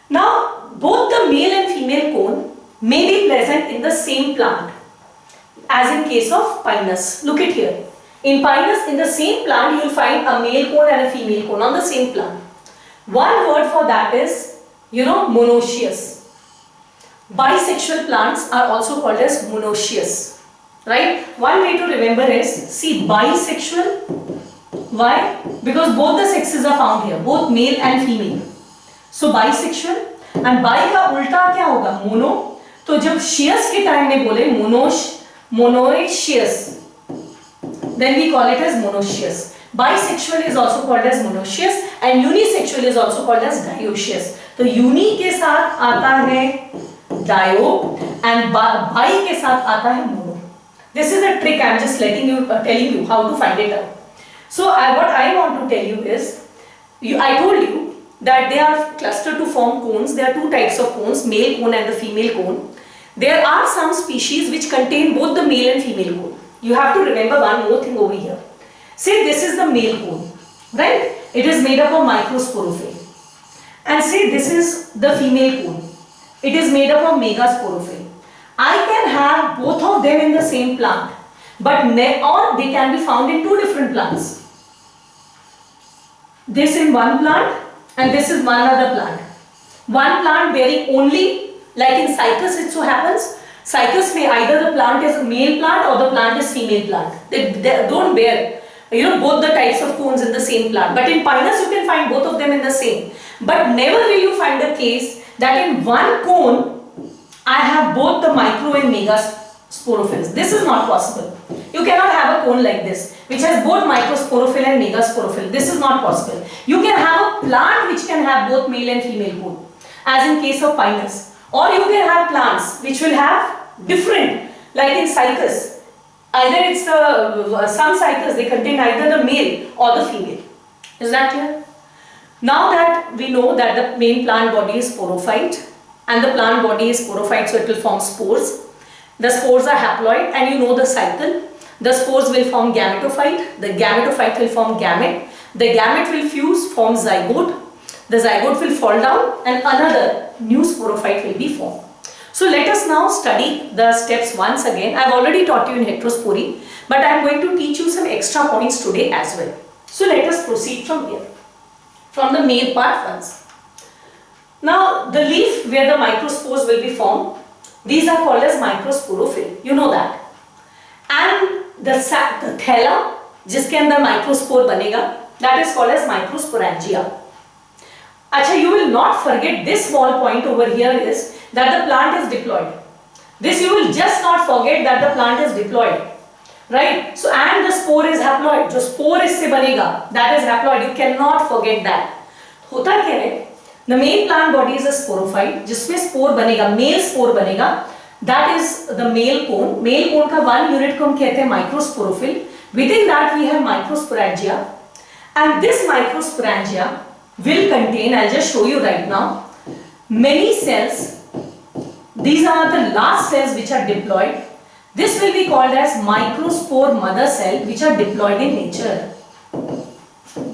Now, both the male and female cone may be present in the same plant, as in case of Pinus. Look at here. In Pinus, in the same plant, you will find a male cone and a female cone on the same plant. One word for that is, monoecious. Bisexual plants are also called as monoecious. Right? One way to remember is, see, bisexual. Why? Because both the sexes are found here, both male and female. So bisexual, and bi का उल्टा क्या होगा? Mono. तो जब shears के time में बोले monoecious, then we call it as monoecious. Bisexual is also called as monoecious, and unisexual is also called as dioecious. तो uni के साथ आता है dio, and bi के साथ आता है mono. This is a trick I am just telling you how to find it out. So what I want to tell you is, I told you that they are clustered to form cones. There are two types of cones, male cone and the female cone. There are some species which contain both the male and female cone. You have to remember one more thing over here. Say this is the male cone, right? It is made up of microsporophyll. And say this is the female cone. It is made up of megasporophyll. I can have both of them in the same plant, but or they can be found in two different plants. This in one plant and this is one other plant. One plant bearing only, like in cycas it so happens, cycas may either the plant is a male plant or the plant is female plant. They don't bear both the types of cones in the same plant. But in Pinus you can find both of them in the same. But never will you find a case that in one cone I have both the micro and mega sporophylls. This is not possible. You cannot have a cone like this, which has both microsporophyll and megasporophyll. This is not possible. You can have a plant which can have both male and female cone, as in case of Pinus. Or you can have plants which will have different, like in cycas. Either it's some cycas, they contain either the male or the female. Is that clear? Now that we know that the main plant body is sporophyte, and the plant body is sporophyte, so it will form spores. The spores are haploid, and you know the cycle. The spores will form gametophyte, the gametophyte will form gamete, the gamete will fuse, form zygote, the zygote will fall down, and another new sporophyte will be formed. So let us now study the steps once again. I have already taught you in heterospory, but I am going to teach you some extra points today as well. So let us proceed from here, from the male part once. Now the leaf where the microspores will be formed, these are called as microsporophyll, you know that. And the थैला जिसके अंदर microspore बनेगा, that is called as microsporangia. अच्छा, you will not forget this small point over here is that the plant is diploid. This you will just not forget that the plant is diploid, right? So and the spore is haploid. जो spore इससे बनेगा that is haploid. You cannot forget that. होता क्या है? The main plant body is a sporophyte, जिसमें spore बनेगा, male spore बनेगा. That is the male cone. Male cone का one unit को हम कहते हैं microsporophyll. Within that we have microsporangia, and this microsporangia will contain, I'll just show you right now, many cells. These are the last cells which are diploid. This will be called as microspore mother cell, which are diploid in nature.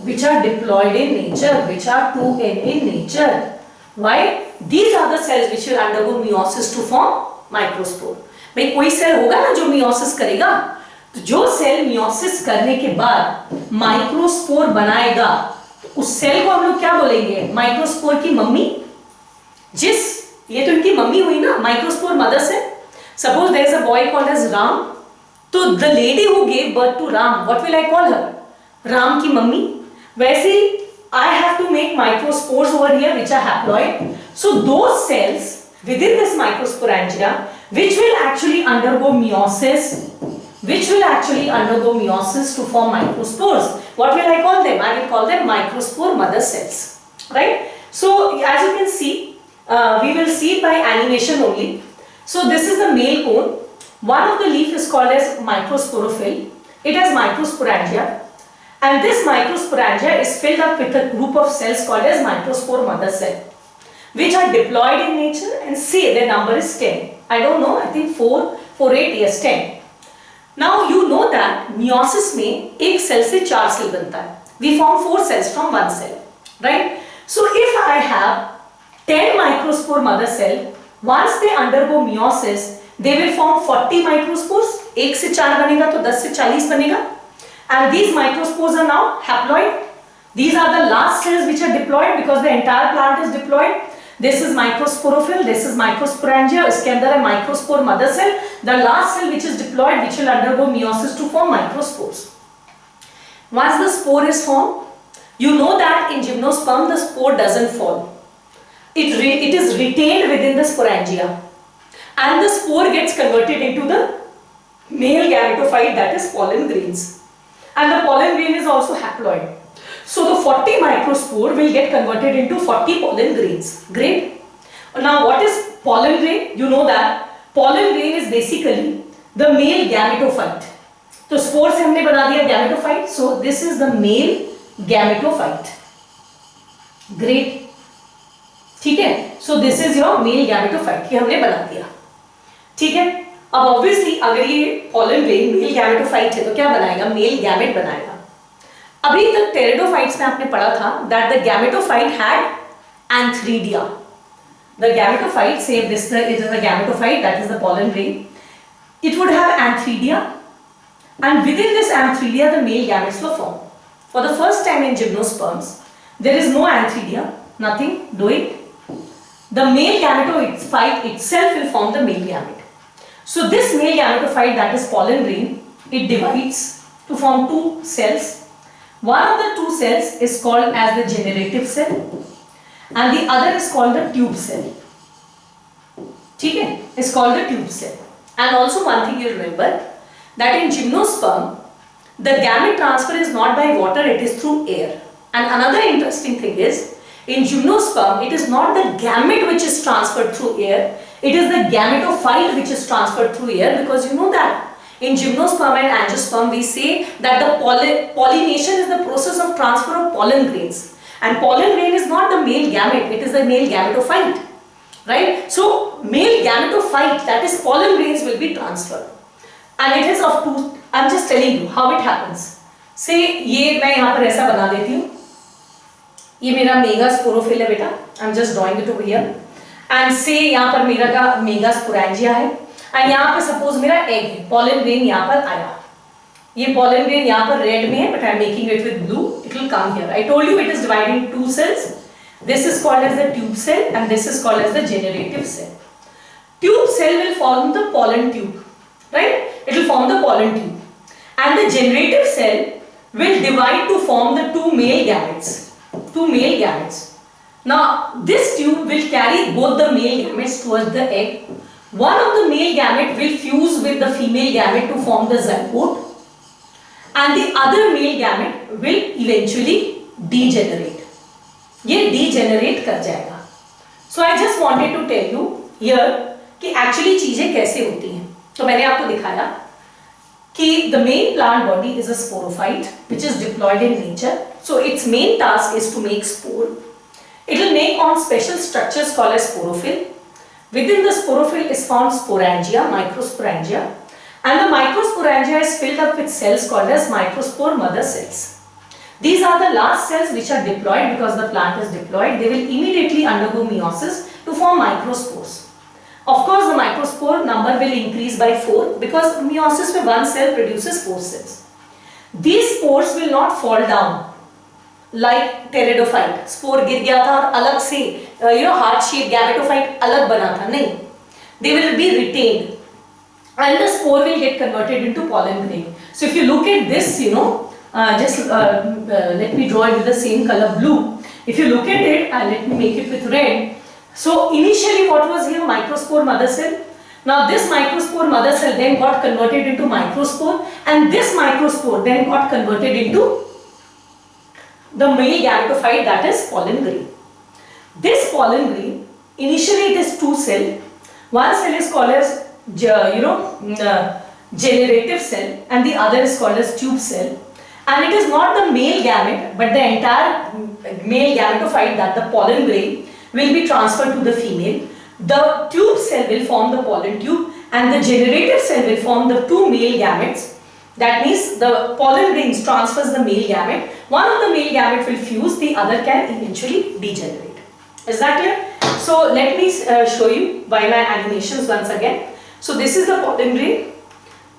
Which are diploid in nature, which are 2n in nature. Why? These are the cells which will undergo meiosis to form microspore. भाई कोई cell होगा ना जो meiosis करेगा, तो जो cell meiosis करने के बाद माइक्रोस्पोर बनाएगा, उस सेल को हम लोग क्या बोलेंगे? माइक्रोस्पोर की मम्मी. ये तो इनकी मम्मी हुई ना, microspore mother cell. Suppose there is a boy called as Ram, तो the lady who gave birth to Ram, what will I call her? Ram की मम्मी. वैसे I have to make microspores over here which are haploid. So those cells within this microsporangia which will actually undergo meiosis, to form microspores. What will I call them? I will call them microspore mother cells, right? So as you can see, we will see by animation only. So this is the male cone. One of the leaf is called as microsporophyll. It has microsporangia. And this microsporangia is filled up with a group of cells called as microspore mother cell, which are diploid in nature, and say their number is 10. I don't know, I think 4, 8, yes 10. Now you know that meiosis में एक cell से 4 cell बनता है. We form 4 cells from one cell, right? So if I have 10 microspore mother cell, once they undergo meiosis, they will form 40 microspores. 1 से 4 बनेगा तो 10 से 40 बनेगा. And these microspores are now haploid. These are the last cells which are diploid because the entire plant is diploid. This is microsporophyll, this is microsporangia. इसके अंदर है microspore mother cell. The last cell which is diploid, which will undergo meiosis to form microspores. Once the spore is formed, you know that in gymnosperm the spore doesn't fall. It is retained within the sporangia, and the spore gets converted into the male gametophyte, that is pollen grains. And the pollen grain is also haploid. So the 40 microspore will get converted into 40 pollen grains. Great. Now what is pollen grain? You know that pollen grain is basically the male gametophyte. तो spore से हमने बना दिया gametophyte. So this is the male gametophyte. Great. ठीक है. So this is your male gametophyte. ये हमने बना दिया. ठीक है. अब ऑब्वियसली अगर ये pollen grain मेल गैमेटोफाइट है तो क्या बनाएगा? मेल गैमेट बनाएगा. अभी तक टेरिडोफाइट्स में आपने पढ़ा था that the gametophyte had antheridia. The gametophyte, say this it is a gametophyte, that is the pollen grain. It would have antheridia, and within this antheridia the male gametes were formed. For the first time in gymnosperms, there is no antheridia, nothing, do it. The male gametophyte itself will form the male gamete. So this male gametophyte, that is pollen grain, it divides to form 2 cells. One of the 2 cells is called as the generative cell, and the other is called the tube cell. ठीक है? It's called the tube cell. And also one thing you remember, that in gymnosperm, the gamete transfer is not by water, it is through air. And another interesting thing is, in gymnosperm, it is not the gamete which is transferred through air, it is the gametophyte which is transferred through air, because you know that in gymnosperm and angiosperm we say that the pollination is the process of transfer of pollen grains, and pollen grain is not the male gamete, it is the male gametophyte, right? So male gametophyte, that is pollen grains, will be transferred, and it is of 2. I'm just telling you how it happens. Say ये मैं यहाँ पर ऐसा बना देती हूँ, ये मेरा मेगास्पोरोफिल है बेटा, I'm just drawing it over here. And से यहाँ पर मेरा का मेगास्पोरेंजिया है, एंड यहाँ पर सपोज मेरा एग है, pollen grain यहाँ पर आया, ये pollen grain यहाँ पर रेड में है, but I am making it with blue, it will come here. I told you it is divided in 2 cells. This is called as the tube cell, and this is called as the generative cell. Tube cell will form the pollen tube, right? It will form the pollen tube, and the generative cell will divide to form the two male gametes. Now this tube will carry both the male gametes towards the egg. One of the male gamete will fuse with the female gamete to form the zygote, and the other male gamete will eventually degenerate. ये degenerate कर जाएगा. So I just wanted to tell you here कि actually चीजें कैसे होती हैं. तो मैंने आपको दिखाया कि the main plant body is a sporophyte which is diploid in nature. So its main task is to make spore. It will make on special structures called as sporophyll. Within the sporophyll is found sporangia, microsporangia, and the microsporangia is filled up with cells called as microspore mother cells. These are the last cells which are diploid. Because the plant is diploid, they will immediately undergo meiosis to form microspores. Of course, the microspore number will increase by 4 because meiosis में one cell produces 4 cells. These spores will not fall down like pteridophyte. Spore गिर गया था और अलग से heart shaped gametophyte अलग बना था, नहीं. They will be retained and the spore will get converted into pollen grain. So if you look at this, let me draw it with the same color blue. If you look at it, let me make it with red. So initially what was here? Microspore mother cell. Now this microspore mother cell then got converted into microspore, and this microspore then got converted into the male gametophyte, that is pollen grain. This pollen grain, initially it is 2 cells. One cell is called as generative cell and the other is called as tube cell. And it is not the male gamete but the entire male gametophyte, that the pollen grain, will be transferred to the female. The tube cell will form the pollen tube and the generative cell will form the 2 male gametes. That means the pollen grain transfers the male gamete. One of the male gamete will fuse, the other can eventually degenerate. Is that clear? So let me show you by my animations once again. So this is the pollen grain.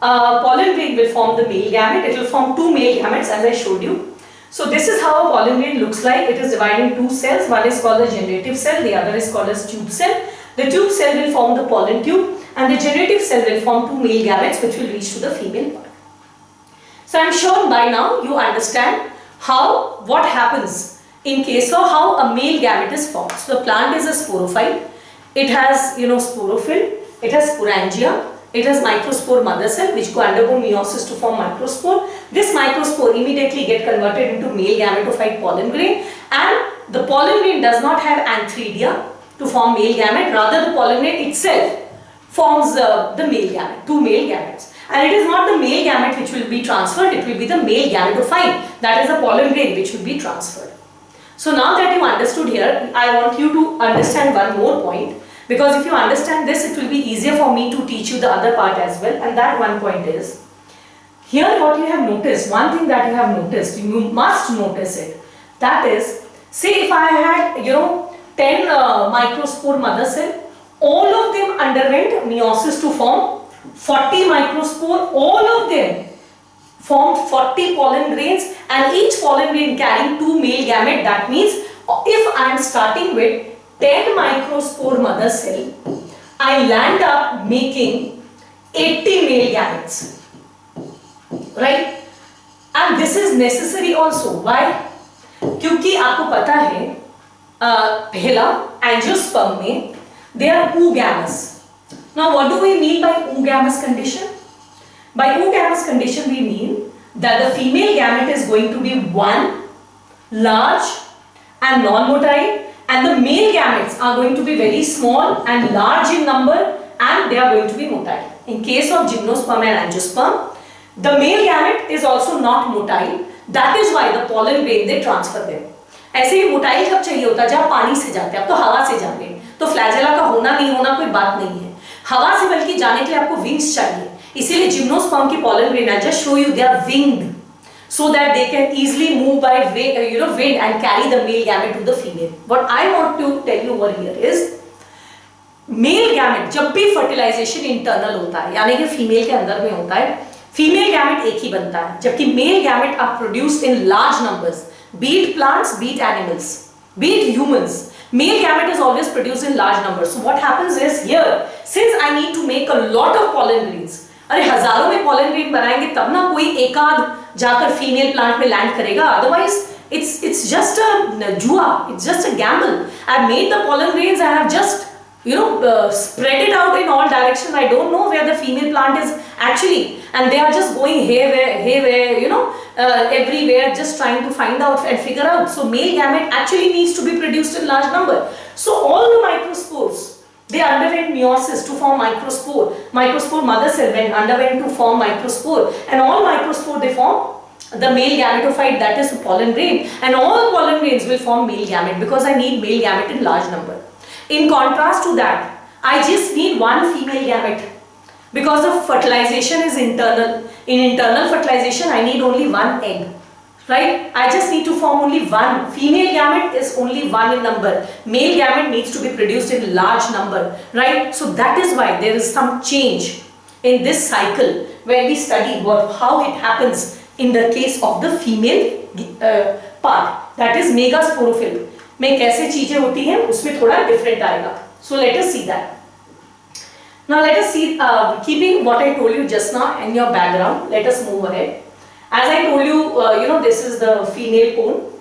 Pollen grain will form the male gamete. It will form 2 male gametes as I showed you. So this is how a pollen grain looks like. It is divided in 2 cells. One is called the generative cell, the other is called as tube cell. The tube cell will form the pollen tube and the generative cell will form 2 male gametes which will reach to the female part. So I am sure by now you understand what happens in case of how a male gamete is formed. So the plant is a sporophyte. It has sporophyll, it has sporangia, it has microspore mother cell which go undergo meiosis to form microspore. This microspore immediately get converted into male gametophyte pollen grain, and the pollen grain does not have antheridia to form male gamete. Rather the pollen grain itself forms the male gamete, 2 male gametes. And it is not the male gamete which will be transferred, it will be the male gametophyte, that is the pollen grain, which will be transferred. So now that you understood here, I want you to understand one more point, because if you understand this, it will be easier for me to teach you the other part as well. And that one point is, here what you have noticed, one thing that you have noticed, you must notice it, that is, say if I had 10 microspore mother cell, all of them underwent meiosis to form 40 microspore, all of them formed 40 pollen grains, and each pollen grain carrying 2 male gamete. That means if I am starting with 10 microspore mother cell, I land up making 80 male gametes, right? And this is necessary also. Why? क्योंकि आपको पता है पहला angiosperm में they are oogamous. Now what do we mean by oogamous condition? By oogamous condition we mean that the female gamete is going to be one, large and non-motile, and the male gametes are going to be very small and large in number, and they are going to be motile. In case of gymnosperm and angiosperm, the male gamete is also not motile. That is why the pollen grain they transfer them. ऐसे ही motile कब चाहिए होता है जब पानी से जाते हैं, अब तो हवा से जा रहे हैं, तो फ्लैजेला का होना नहीं होना कोई बात नहीं है, हवा से बल्कि जाने के लिए आपको विंग्स चाहिए. इसीलिए जिम्नोस्पर्म की pollen grain, I just show you, they are winged so that they can easily move by wind and carry the male gamete to the female. What I want to tell you over here is male gamete जब भी fertilisation internal होता है यानी कि female के अंदर में होता है, फीमेल गैमेट एक ही बनता है, जबकि male gamete are produced in large numbers, be it plants, be it animals, be it humans. Male gamete is always produced in large numbers. So what happens is here, since I need to make a lot of pollen grains, अरे हजारों में pollen grain बनाएंगे तब ना कोई एक आध जाकर फीमेल प्लांट में लैंड करेगा, अदरवाइज it's just a जुआ, it's just a gamble. I've made the pollen grains, I have just spread it out in all directions. I don't know where the female plant is actually, and they are just going here, everywhere, just trying to find out and figure out. So male gamete actually needs to be produced in large number. So all the microspores, they underwent meiosis to form microspore. Microspore mother cell underwent to form microspore, and all microspore they form the male gametophyte, that is the pollen grain, and all pollen grains will form male gamete because I need male gamete in large number. In contrast to that, I just need one female gamete because the fertilization is internal. In internal fertilization, I need only one egg, right? I just need to form only one. Female gamete is only one in number. Male gamete needs to be produced in large number, right? So that is why there is some change in this cycle when we study how it happens in the case of the female part, that is megasporophyll. में कैसे चीजें होती हैं उसमें थोड़ा different आएगा. So let us see that. Now let us see, keeping what I told you just now in your background, let us move ahead. As I told you, this is the female cone,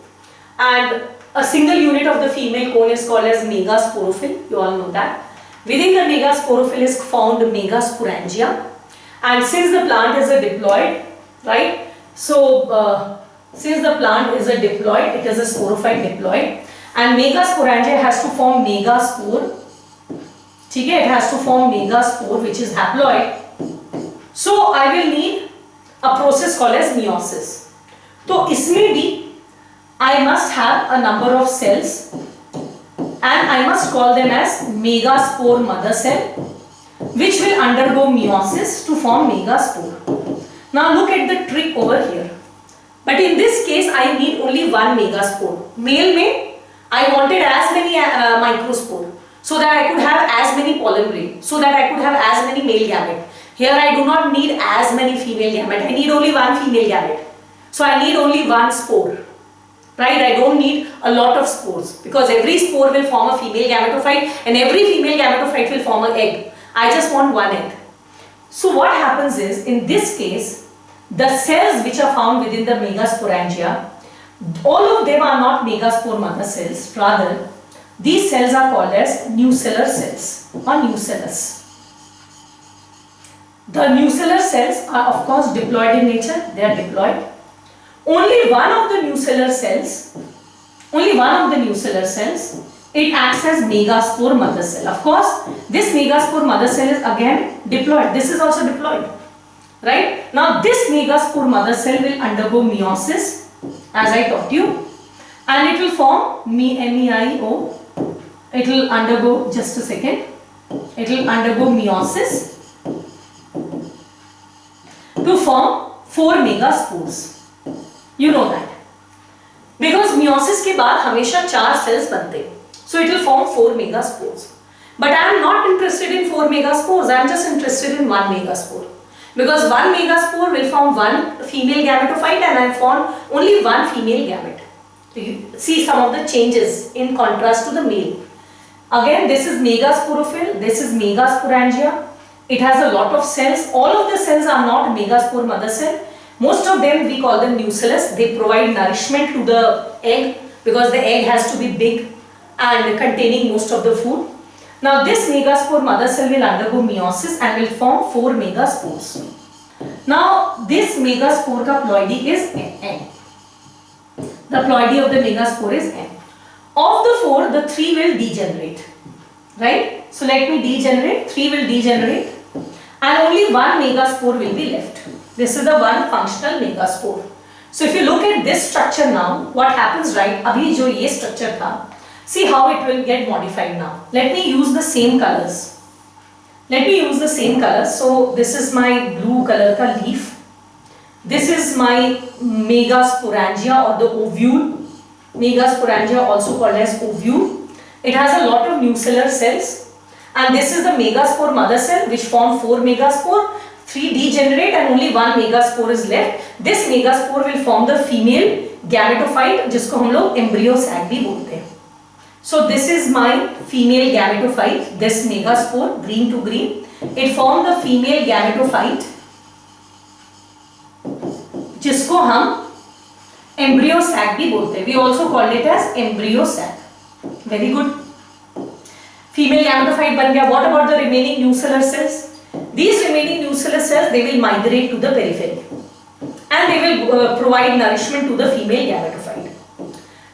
and a single unit of the female cone is called as megasporophyll. You all know that. Within the megasporophyll is found megasporangia, and since the plant is a diploid, right? So since the plant is a diploid, it is a sporophyte diploid, and megasporangia has to form megaspore. Okay, it has to form megaspore which is haploid. So I will need a process called as meiosis. So इसमें भी I must have a number of cells, and I must call them as megaspore mother cell, which will undergo meiosis to form megaspore. Now look at the trick over here. But in this case, I need only one megaspore. Male में I wanted as many microspore, so that I could have as many pollen grain, so that I could have as many male gamete. Here I do not need as many female gamete. I need only one female gamete. So I need only one spore. Right? I don't need a lot of spores, because every spore will form a female gametophyte and every female gametophyte will form an egg. I just want one egg. So what happens is, in this case, the cells which are found within the megasporangia, all of them are not megaspore mother cells. Rather, these cells are called as nucellar cells or nucellus. The nucellar cells are of course diploid in nature. They are diploid. Only one of the nucellar cells, it acts as megaspore mother cell. Of course, this megaspore mother cell is again diploid. This is also diploid. Right? Now this megaspore mother cell will undergo meiosis, as I taught you, and it will form MEIO. It will undergo, just a second, it will undergo meiosis to form 4 megaspores. You know that. Because meiosis के बाद हमेशा 4 cells बनते हैं. So it will form 4 megaspores. But I am not interested in 4 megaspores. I am just interested in 1 megaspore. Because 1 megaspore will form 1 female gametophyte and I have formed only 1 female gamete. So you see some of the changes in contrast to the male. Again, this is megasporophyll, this is megasporangia. It has a lot of cells. All of the cells are not megaspore mother cell. Most of them we call them nucellus. They provide nourishment to the egg because the egg has to be big and containing most of the food. Now this megaspore mother cell will undergo meiosis and will form 4 megaspores. Now this megaspore ka ploidy is N. The ploidy of the megaspore is N. Of the 4, the 3 will degenerate. Right? So let me degenerate. 3 will degenerate and only 1 megaspore will be left. This is the one functional megaspore. So if you look at this structure now, what happens, right? Abhi jo ye structure tha, see how it will get modified now. Let me use the same colors. So this is my blue color ka leaf. This is my megasporangia or the ovule. Megasporangia also called as ovule. It has a lot of nucellar cells. And this is the megaspore mother cell which form 4 megaspore. 3 degenerate and only 1 megaspore is left. This megaspore will form the female gametophyte जिसको हम लोग embryo sac भी बोलते हैं. So this is my female gametophyte, this megaspore, green to green. It form the female gametophyte, जिसको हम embryo sac भी बोलते हैं. We also called it as embryo sac. Very good. Female gametophyte बन गया. What about the remaining nucellar cells? These remaining nucellar cells, they will migrate to the periphery and they will provide nourishment to the female gametophyte.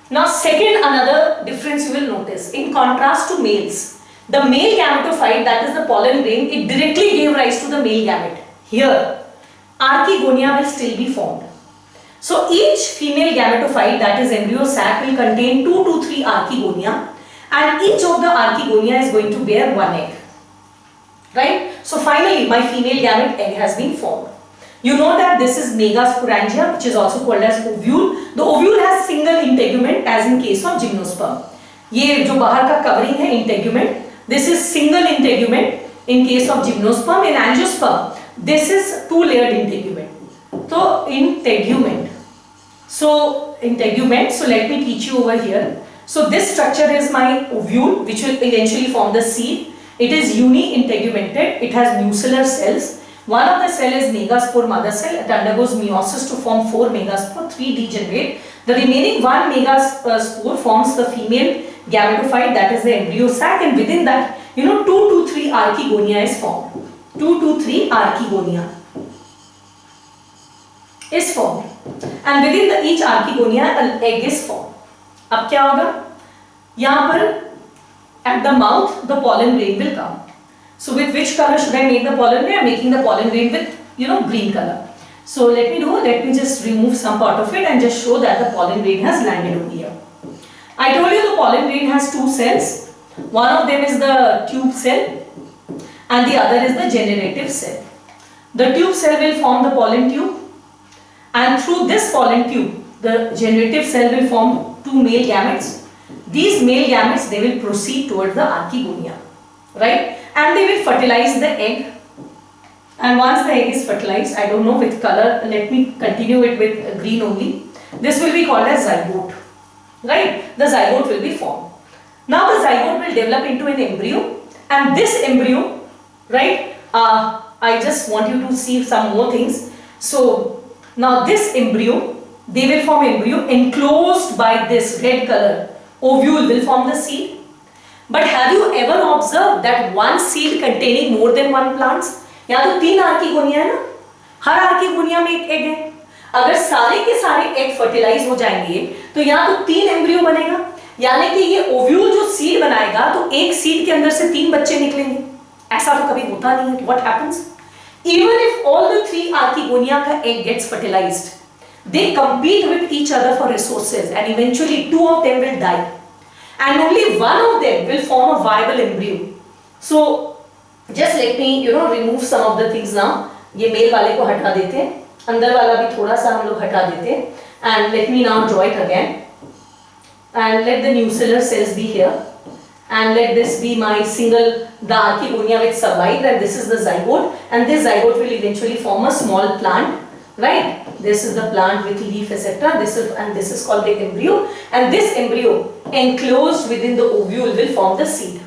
Now second, another difference you will notice, in contrast to males, the male gametophyte, that is the pollen grain, it directly gave rise to the male gamete. Here archegonia will still be formed. So each female gametophyte, that is embryo sac, will contain 2 to 3 archegonia, and each of the archegonia is going to bear one egg. Right? So finally my female gamete egg has been formed. You know that this is megasporangia, which is also called as ovule. The ovule has single integument as in case of gymnosperm. ये जो बाहर का covering है integument, this is single integument in case of gymnosperm. In angiosperm, this is two-layered integument. So integument. So integument. So let me teach you over here. So this structure is my ovule, which will eventually form the seed. It is uni-integumented. It has nucellar cells. One of the cell is megaspore mother cell. It undergoes meiosis to form 4 megaspore. 3 degenerate. The remaining 1 megaspore forms the female gametophyte, that is the embryo sac, and within that, 2 to 3 archegonia is formed. 2 to 3 archegonia is formed, and within each archegonia an egg is formed. अब क्या होगा? यहाँ पर at the mouth the pollen grain will come. So with which color should I make the pollen grain? I am making the pollen grain with green color. So let me just remove some part of it and just show that the pollen grain has landed over here. I told you the pollen grain has 2 cells. One of them is the tube cell and the other is the generative cell. The tube cell will form the pollen tube, and through this pollen tube the generative cell will form 2 male gametes. These male gametes, they will proceed towards the archegonia, right? And they will fertilize the egg. And once the egg is fertilized, I don't know with color, let me continue it with green only. This will be called as zygote, right? The zygote will be formed. Now the zygote will develop into an embryo, and this embryo, right? I just want you to see some more things. So now this embryo, they will form embryo enclosed by this red color. Ovule will form the seed. But have you ever observed that one seed containing more than one plants? यहाँ तो 3 archegonia है ना, हर archegonia में एक egg है. अगर सारे के सारे एग फर्टिलाइज हो जाएंगे तो यहाँ तो 3 एम्ब्रियो बनेगा, यानी कि ये ओव्यूल जो सीड बनाएगा तो एक सीड के अंदर से 3 बच्चे निकलेंगे. ऐसा तो कभी होता नहीं है. What happens? Even if all the 3 archegonia का egg gets fertilized, they compete with each other for resources, and eventually 2 of them will die, and only one of them will form a viable embryo. So just let me remove some of the things now. ये mail वाले को हटा देते हैं, अंदर वाला भी थोड़ा सा हम लोग हटा देते हैं, and let me now draw it again, and let the nucellar cells be here, and let this be my the archegonia which survived, and this is the zygote, and this zygote will eventually form a small plant, right? This is the plant with leaf, etc. This is called the embryo, and this embryo enclosed within the ovule will form the seed.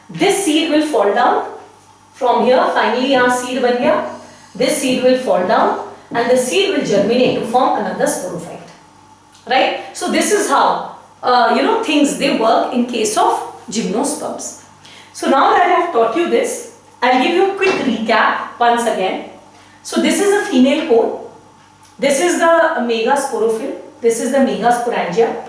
This seed will fall down from here. Finally यहाँ seed बन गया. This seed will fall down and the seed will germinate to form another sporophyte, right? So this is how things they work in case of gymnosperms. So now that I have taught you this, I'll give you a quick recap once again. So this is a female cone. This is the megasporophyll. This is the megasporangia.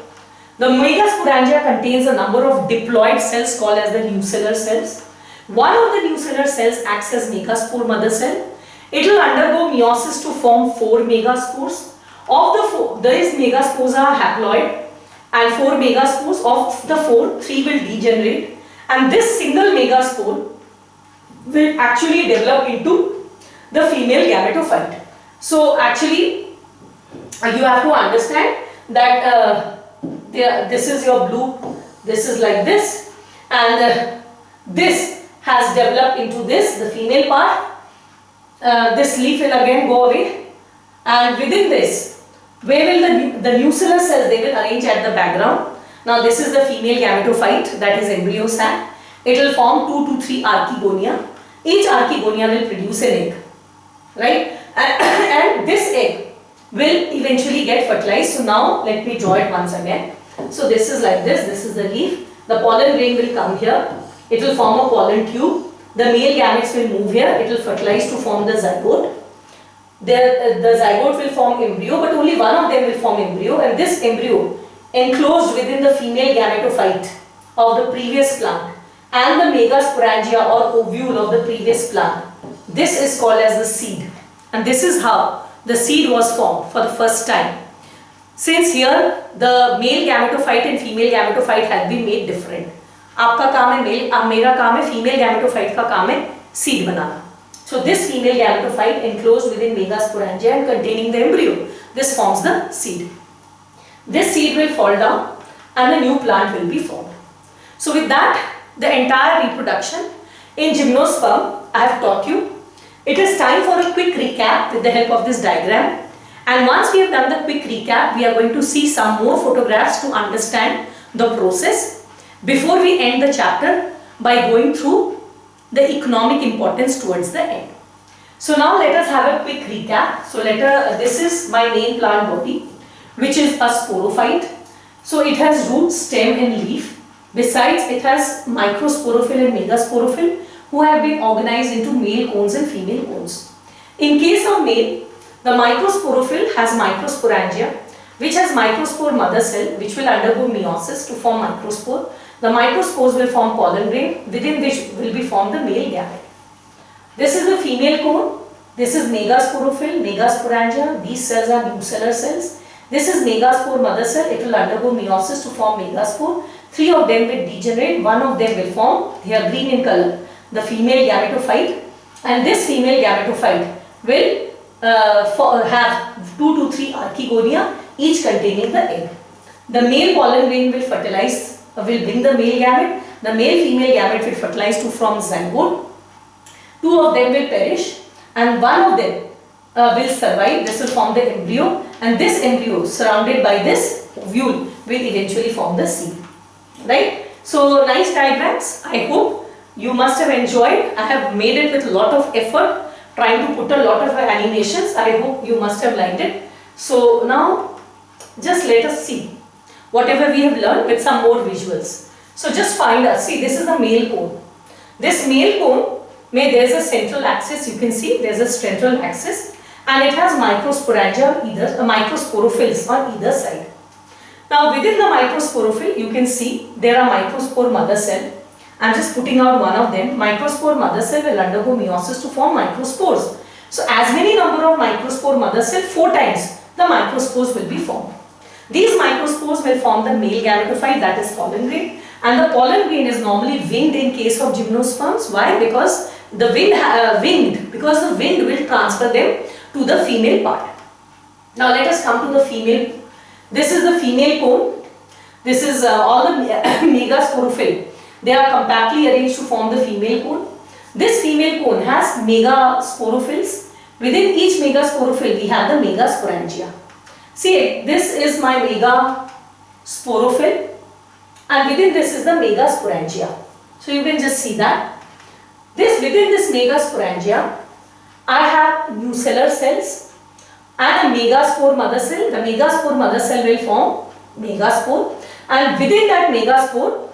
The megasporangia contains a number of diploid cells called as the nucellar cells. One of the nucellar cells acts as megaspore mother cell. It will undergo meiosis to form 4 megaspores. Of the 4, these megaspores are haploid, and 4 megaspores. Of the 4, 3 will degenerate, and this single megaspore will actually develop into the female gametophyte. So actually you have to understand that this is your blue, this is like this, and this has developed into this, the female part. This leaf will again go away, and within this, where will the nucellar cells, they will arrange at the background. Now this is the female gametophyte, that is embryo sac. It will form 2 to 3 archegonia, each archegonia will produce an egg, right? And this egg will eventually get fertilized. So now let me draw it once again. So this is like this is the leaf. The pollen grain will come here. It will form a pollen tube. The male gametes will move here. It will fertilize to form the zygote. The zygote will form embryo, but only one of them will form embryo, and this embryo enclosed within the female gametophyte of the previous plant and the megasporangia or ovule of the previous plant. This is called as the seed, and this is how the seed was formed for the first time. Since here the male gametophyte and female gametophyte have been made different. आपका काम है mail, अब मेरा काम है female gametophyte का काम है seed banana. So this female gametophyte enclosed within megasporangia and containing the embryo, this forms the seed. This seed will fall down and a new plant will be formed. So with that, the entire reproduction in gymnosperm I have taught you. It is time for a quick recap with the help of this diagram. And once we have done the quick recap, we are going to see some more photographs to understand the process before we end the chapter by going through the economic importance towards the end. So now let us have a quick recap. So this is my main plant body, which is a sporophyte. So it has root, stem and leaf. Besides, it has microsporophyll and megasporophyll who have been organized into male cones and female cones. In case of male, the microsporophyll has microsporangia, which has microspore mother cell, which will undergo meiosis to form microspore. The microspores will form pollen grain, within which will be formed the male gamete. This is the female cone. This is megasporophyll, megasporangia. These cells are nucellar cells. This is megaspore mother cell. It will undergo meiosis to form megaspore. 3 of them will degenerate. 1 of them will form, they are green in color, the female gametophyte. And this female gametophyte will have 2 to 3 archegonia, each containing the egg. The male pollen grain will fertilize, will bring the male gamete. The male female gamete will fertilize to form zygote. 2 of them will perish and 1 of them will survive. This will form the embryo, and this embryo surrounded by this ovule will eventually form the seed. Right? So nice diagrams. I hope you must have enjoyed. I have made it with a lot of effort, trying to put a lot of animations. I hope you must have liked it. So now just let us see whatever we have learned with some more visuals. So just find us. See, this is the male cone. This male cone, there is a central axis. You can see there is a central axis, and it has microsporangia, microsporophylls on either side. Now within the microsporophyll, you can see there are microspore mother cell. I am just putting out one of them. Microspore mother cell will undergo meiosis to form microspores. So as many number of microspore mother cell, 4 times the microspores will be formed. These microspores will form the male gametophyte, that is pollen grain, and the pollen grain is normally winged in case of gymnosperms. Why? Because the wind will transfer them to the female part. Now let us come to the female. This is the female cone. This is all the megasporophyll. They are compactly arranged to form the female cone. This female cone has megasporophylls. Within each megasporophyll we have the megasporangia. See, this is my megasporophyll, and within this is the megasporangia. So you can just see that. Within this megasporangia, I have nucellar cells and a megaspore mother cell. The megaspore mother cell will form megaspore, and within that megaspore,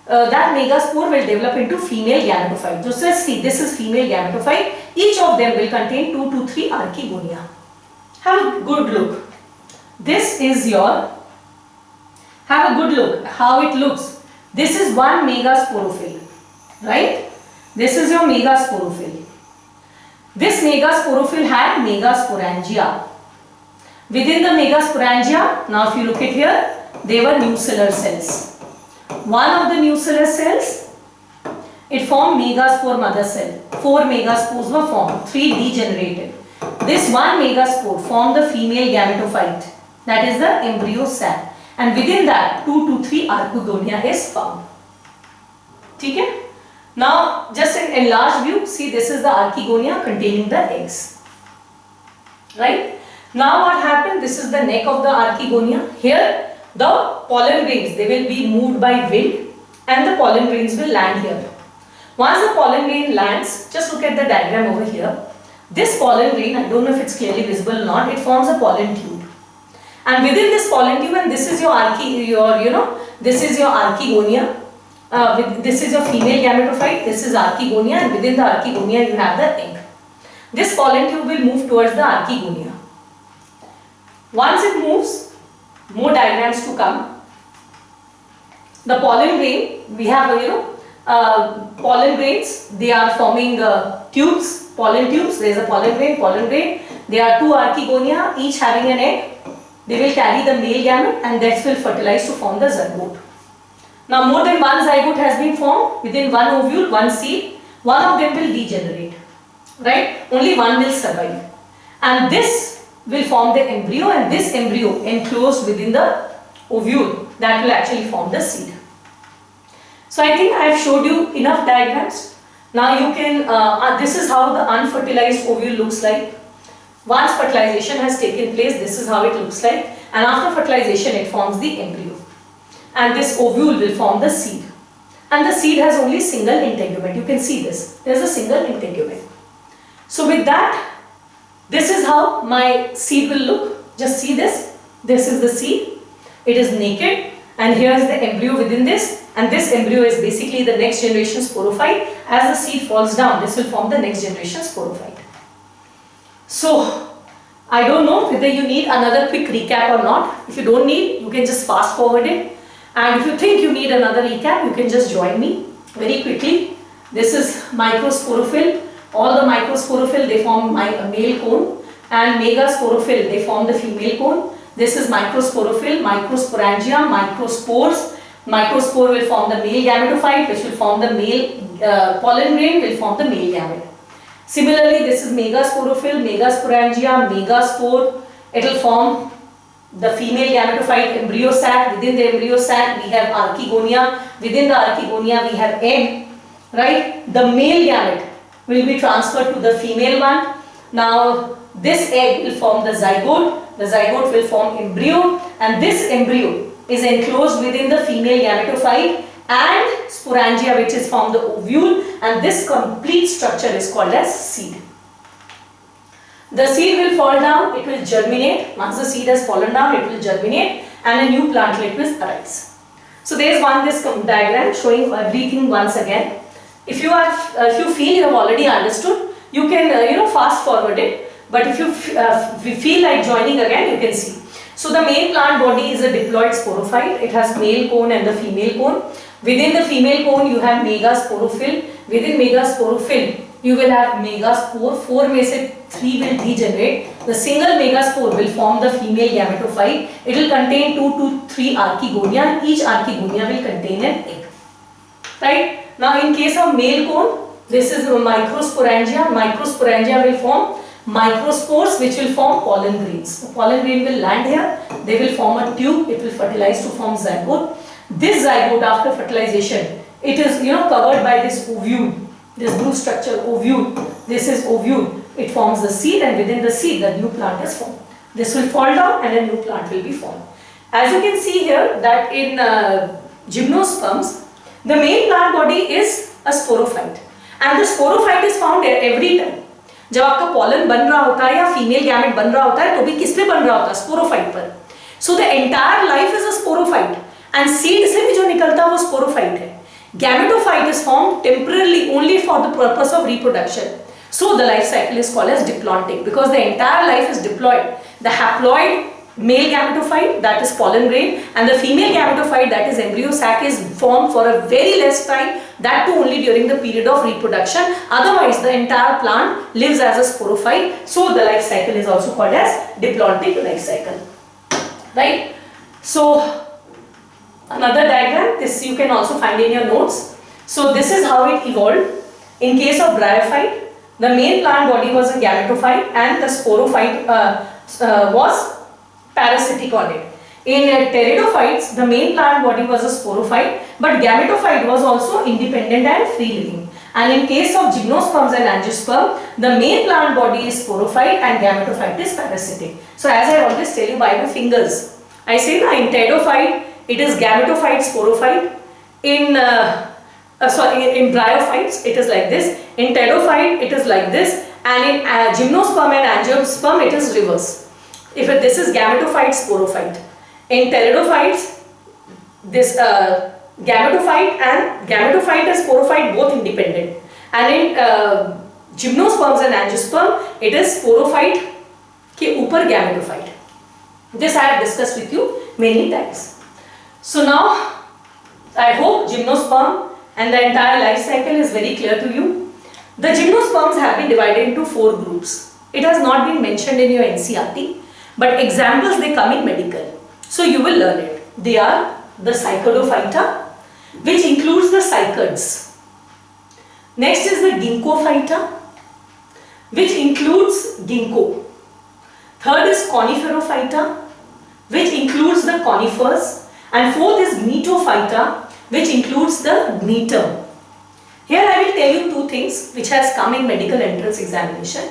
that megaspore will develop into female gametophyte. So let's see, this is female gametophyte. Each of them will contain 2 to 3 archegonia. Have a good look. This is your, have a good look how it looks. This is one megasporophyll, right? This is your megasporophyll. This megasporophyll had megasporangia. Within the megasporangia, now if you look at here, they were nucellar cells. One of the nucellar cells, it formed megaspore mother cell. 4 megaspores were formed, 3 degenerated. This one megaspore formed the female gametophyte, that is the embryo sac, and within that 2 to 3 archegonia is found. Okay? Now just in enlarged view, see, this is the archegonia containing the eggs. Right? Now what happened? This is the neck of the archegonia. Here the pollen grains, they will be moved by wind, and the pollen grains will land here. Once the pollen grain lands, just look at the diagram over here. This pollen grain, I don't know if it's clearly visible or not, it forms a pollen tube. And within this pollen tube, and this is this is your archegonia. This is your female gametophyte, this is archegonia, and within the archegonia you have the egg. This pollen tube will move towards the archegonia. Once it moves, more diagrams to come. The pollen grain, we have pollen grains, they are forming tubes, pollen tubes. There is a pollen grain. There are two archegonia, each having an egg. They will carry the male gamete and that will fertilize to form the zygote. Now more than one zygote has been formed within one ovule, one seed. One of them will degenerate, right? Only one will survive. And this will form the embryo, and this embryo enclosed within the ovule, that will actually form the seed. So I think I have showed you enough diagrams. Now you can, this is how the unfertilized ovule looks like. Once fertilization has taken place, this is how it looks like, and after fertilization it forms the embryo. And this ovule will form the seed. And the seed has only single integument. You can see this. There is a single integument. So with that, this is how my seed will look. Just see this. This is the seed. It is naked, and here is the embryo within this. And this embryo is basically the next generation sporophyte. As the seed falls down, this will form the next generation sporophyte. So, I don't know whether you need another quick recap or not. If you don't need, you can just fast forward it. And if you think you need another recap, you can just join me very quickly. This is microsporophyll. All the microsporophyll, they form a male cone, and megasporophyll, they form the female cone. This is microsporophyll, microsporangia, microspores. Microspore will form the male gametophyte, which will form the male pollen grain, will form the male gamete. Similarly, this is megasporophyll, megasporangia, megaspore. It will form the female gametophyte embryo sac. Within the embryo sac, we have archegonia. Within the archegonia, we have egg. Right? The male gamete will be transferred to the female one. Now, this egg will form the zygote. The zygote will form embryo, and this embryo is enclosed within the female gametophyte and sporangia, which is from the ovule, and this complete structure is called as seed. The seed will fall down, it will germinate. Once the seed has fallen down, it will germinate and a new plantlet will arise. So there is this diagram showing everything once again. If you feel you have already understood, you can fast forward it. But if you feel like joining again, you can see. So the main plant body is a diploid sporophyte. It has male cone and the female cone. Within the female cone, you have megasporophyll. Within megasporophyll, you will have megaspore. 4 में से 3 will degenerate. The single megaspore will form the female gametophyte. It will contain 2 to 3 archegonia. Each archegonia will contain an egg. Right? Now, in case of male cone, this is microsporangia. Microsporangia will form microspores, which will form pollen grains. The pollen grain will land here. They will form a tube. It will fertilize to form zygote. This zygote, after fertilization, it is covered by this ovule, this blue structure, ovule. This is ovule. It forms the seed, and within the seed, the new plant is formed. This will fall down, and a new plant will be formed. As you can see here, that in gymnosperms, the main plant body is a sporophyte, and the sporophyte is found every time. जब आपका pollen बन रहा होता है या female gamete बन रहा होता है, तो भी किस पे बन रहा होता है? Sporophyte पर. So the entire life is a sporophyte. And seed से भी जो निकलता है वो sporophyte है. Gametophyte is formed temporarily only for the purpose of reproduction. So the life cycle is called as diplontic, because the entire life is diploid. The haploid male gametophyte, that is pollen grain, and the female gametophyte, that is embryo sac, is formed for a very less time, that too only during the period of reproduction. Otherwise, the entire plant lives as a sporophyte. So the life cycle is also called as diplontic life cycle. Right? So another diagram, this you can also find in your notes. So this is how it evolved. In case of bryophyte, the main plant body was a gametophyte and the sporophyte was parasitic on it. In pteridophytes, the main plant body was a sporophyte, but gametophyte was also independent and free living. And in case of gymnosperms and angiosperm, the main plant body is sporophyte and gametophyte is parasitic. So as I always tell you by my fingers, I say in pteridophyte, it is gametophyte sporophyte. In in bryophytes it is like this, in pteridophyte it is like this, and in gymnosperm and angiosperm it is reverse. If this is gametophyte, sporophyte. In pteridophytes, this gametophyte and sporophyte both independent, and in gymnosperms and angiosperm it is sporophyte के ऊपर gametophyte. This I have discussed with you many times. So now I hope gymnosperm and the entire life cycle is very clear to you. The gymnosperms have been divided into 4 groups. It has not been mentioned in your NCERT, but examples they come in medical. So you will learn it. They are the Cycadophyta, which includes the cycads. Next is the Ginkgophyta, which includes ginkgo. Third is Coniferophyta, which includes the conifers. And fourth is Gnetophyta, which includes the gnetum. Here I will tell you 2 things which has come in medical entrance examination.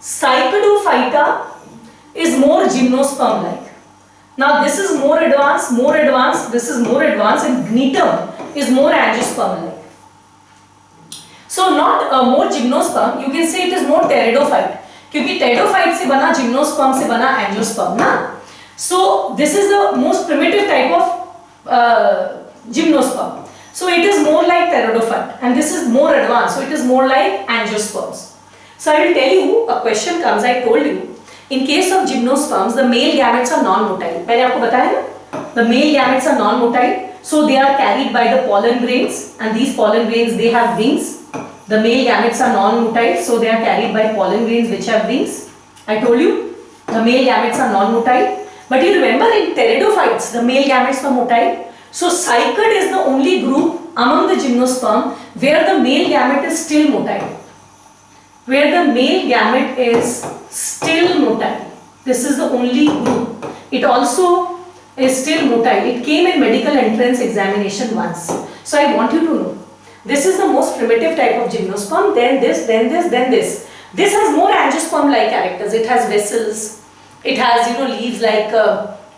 Cycadophyta is more gymnosperm-like. Now this is more advanced, this is more advanced, and gnetum is more angiosperm-like. So not more gymnosperm, you can say it is more pteridophyte. क्योंकि pteridophyte से बना gymnosperm से बना angiosperm ना. So this is the most primitive type of gymnosperm. So it is more like pteridophyte, and this is more advanced, so it is more like angiosperms. So I will tell you, a question comes, I told you, in case of gymnosperms, the male gametes are non-motile. मैंने आपको बताया ना, the male gametes are non-motile, so they are carried by the pollen grains, and these pollen grains, they have wings. The male gametes are non-motile, so they are carried by pollen grains which have wings. I told you, the male gametes are non-motile. But you remember in pteridophytes, the male gametes were motile. So cycad is the only group among the gymnosperm where the male gamete is still motile. Where the male gamete is still motile. This is the only group. It also is still motile. It came in medical entrance examination once. So I want you to know. This is the most primitive type of gymnosperm. Then this, then this, then this. This has more angiosperm-like characters. It has vessels. It has, leaves like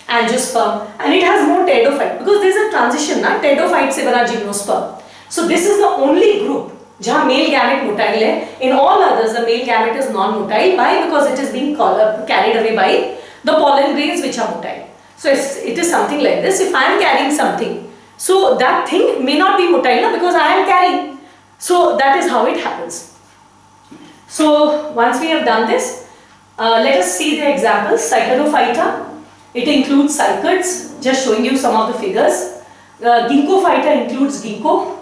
angiosperm, and it has more pteridophyte because there is a transition ना pteridophyte से बना gymnosperm. So this is the only group जहाँ male gamete motile है. In all others, the male gamete is non-motile. Why? Because it is being carried away by the pollen grains which are motile. So it is something like this. If I am carrying something, so that thing may not be motile na, because I am carrying. So that is how it happens. So once we have done this, let us see the examples. Cycadophyta, it includes cycads, just showing you some of the figures. Ginkgophyta includes ginkgo.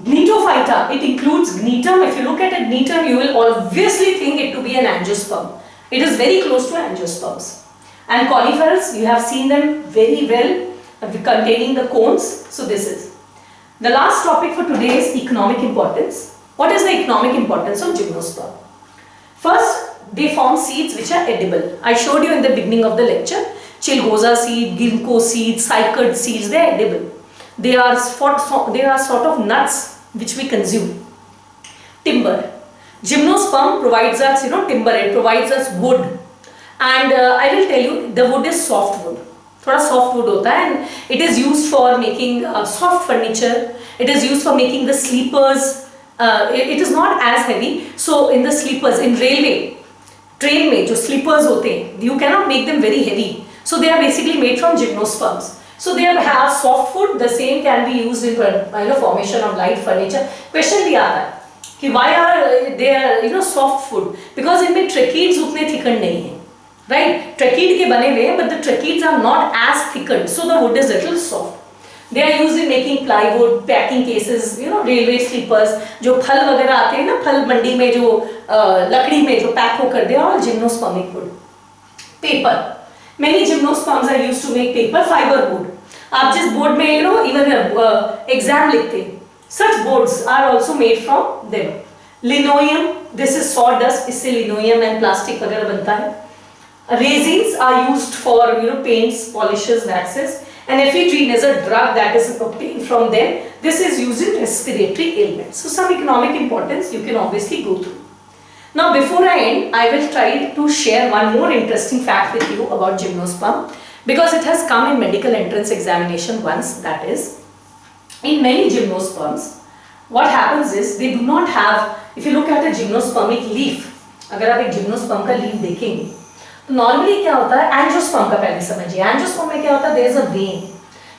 Gnetophyta, it includes gnetum. If you look at a gnetum, you will obviously think it to be an angiosperm. It is very close to angiosperms. And conifers, you have seen them very well, containing the cones. So this is. The last topic for today is economic importance. What is the economic importance of gymnosperm? First, they form seeds which are edible. I showed you in the beginning of the lecture. Chilgoza seed, ginkgo seed, cycad seeds, they are edible. They are sort of nuts which we consume. Timber. Gymnosperm provides us, timber. It provides us wood. And I will tell you, the wood is soft wood. थोड़ा soft wood होता है, and it is used for making soft furniture. It is used for making the sleepers. It is not as heavy. So in the sleepers, in railway, train में जो sleepers होते हैं, you cannot make them very heavy. So they are basically made from gymnosperms. So they have soft wood. The same can be used in formation of light furniture. Question भी आता है कि why are they soft wood? Because इनमें tracheids उतने thickened नहीं हैं, right? Tracheid के बने हुए हैं, but the tracheids are not as thickened. So the wood is little soft. They are used in making plywood, packing cases, railway sleepers. जो फल वगैरह आते हैं ना, फल मंडी में जो लकड़ी में जो पैक होकर दे, all gymnospermic wood. Paper. Many gymnosperms are used to make paper. Fiber board. आप जिस board में even exam लिखते हैं, such boards are also made from them. Linoleum. This is sawdust. इससे linoleum and plastic वगैरह बनता है. Resins are used for paints, polishes, waxes. And ephedrine is a drug that is obtained from them. This is used in respiratory ailments. So some economic importance you can obviously go through. Now before I end, I will try to share one more interesting fact with you about gymnosperm, because it has come in medical entrance examination once. That is, in many gymnosperms, what happens is they do not have, if you look at a gymnospermic leaf, अगर आप एक gymnosperm का leaf देखेंगे, तो normally क्या होता है, angiosperm का पहले समझिए, angiosperm में क्या होता है, there is a vein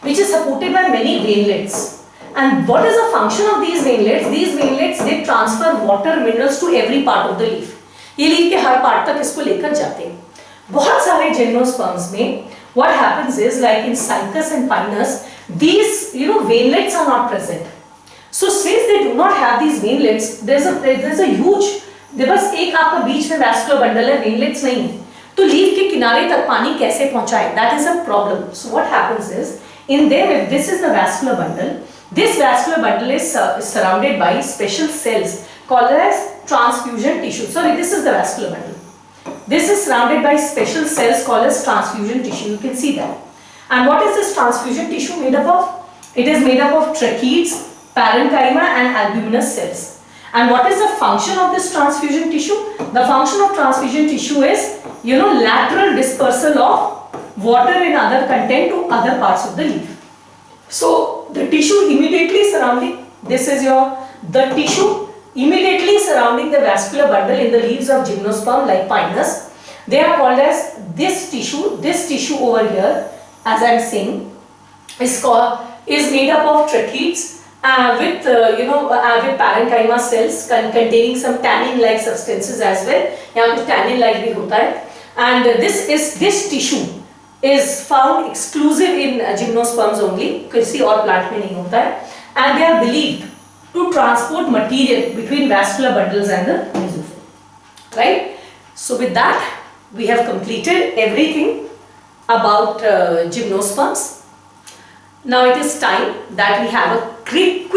which is supported by many veinlets, and what is the function of these veinlets? These veinlets they transfer water minerals to every part of the leaf. ये leaf के हर part तक इसको लेकर जाते हैं. बहुत सारे gymnosperms में what happens is like in Cycas and Pinus, these veinlets are not present. So since they do not have these veinlets, there's a huge, बस एक आपका बीच में vascular bundle है, veinlets नहीं है, तो leaf के किनारे तक पानी कैसे पहुंचाए? That is a problem. So what happens is in them, if this is the vascular bundle, this vascular bundle is surrounded by special cells called as transfusion tissue. Sorry, this is the vascular bundle. This is surrounded by special cells called as transfusion tissue. You can see that. And what is this transfusion tissue made up of? It is made up of tracheids, parenchyma and albuminous cells. And what is the function of this transfusion tissue? The function of transfusion tissue is, lateral dispersal of water and other content to other parts of the leaf. So the tissue immediately surrounding, this is the tissue immediately surrounding the vascular bundle in the leaves of gymnosperm like Pinus. They are called as this tissue over here, as I am saying, is made up of tracheids with parenchyma cells containing some tannin-like substances as well. यहाँ कुछ tannin-like भी होता है. And this tissue is found exclusive in gymnosperms only. किसी और plant में नहीं होता है. And they are believed to transport material between vascular bundles and the mesophyll. Right? So with that, we have completed everything about gymnosperms. Now it is time that we have a quick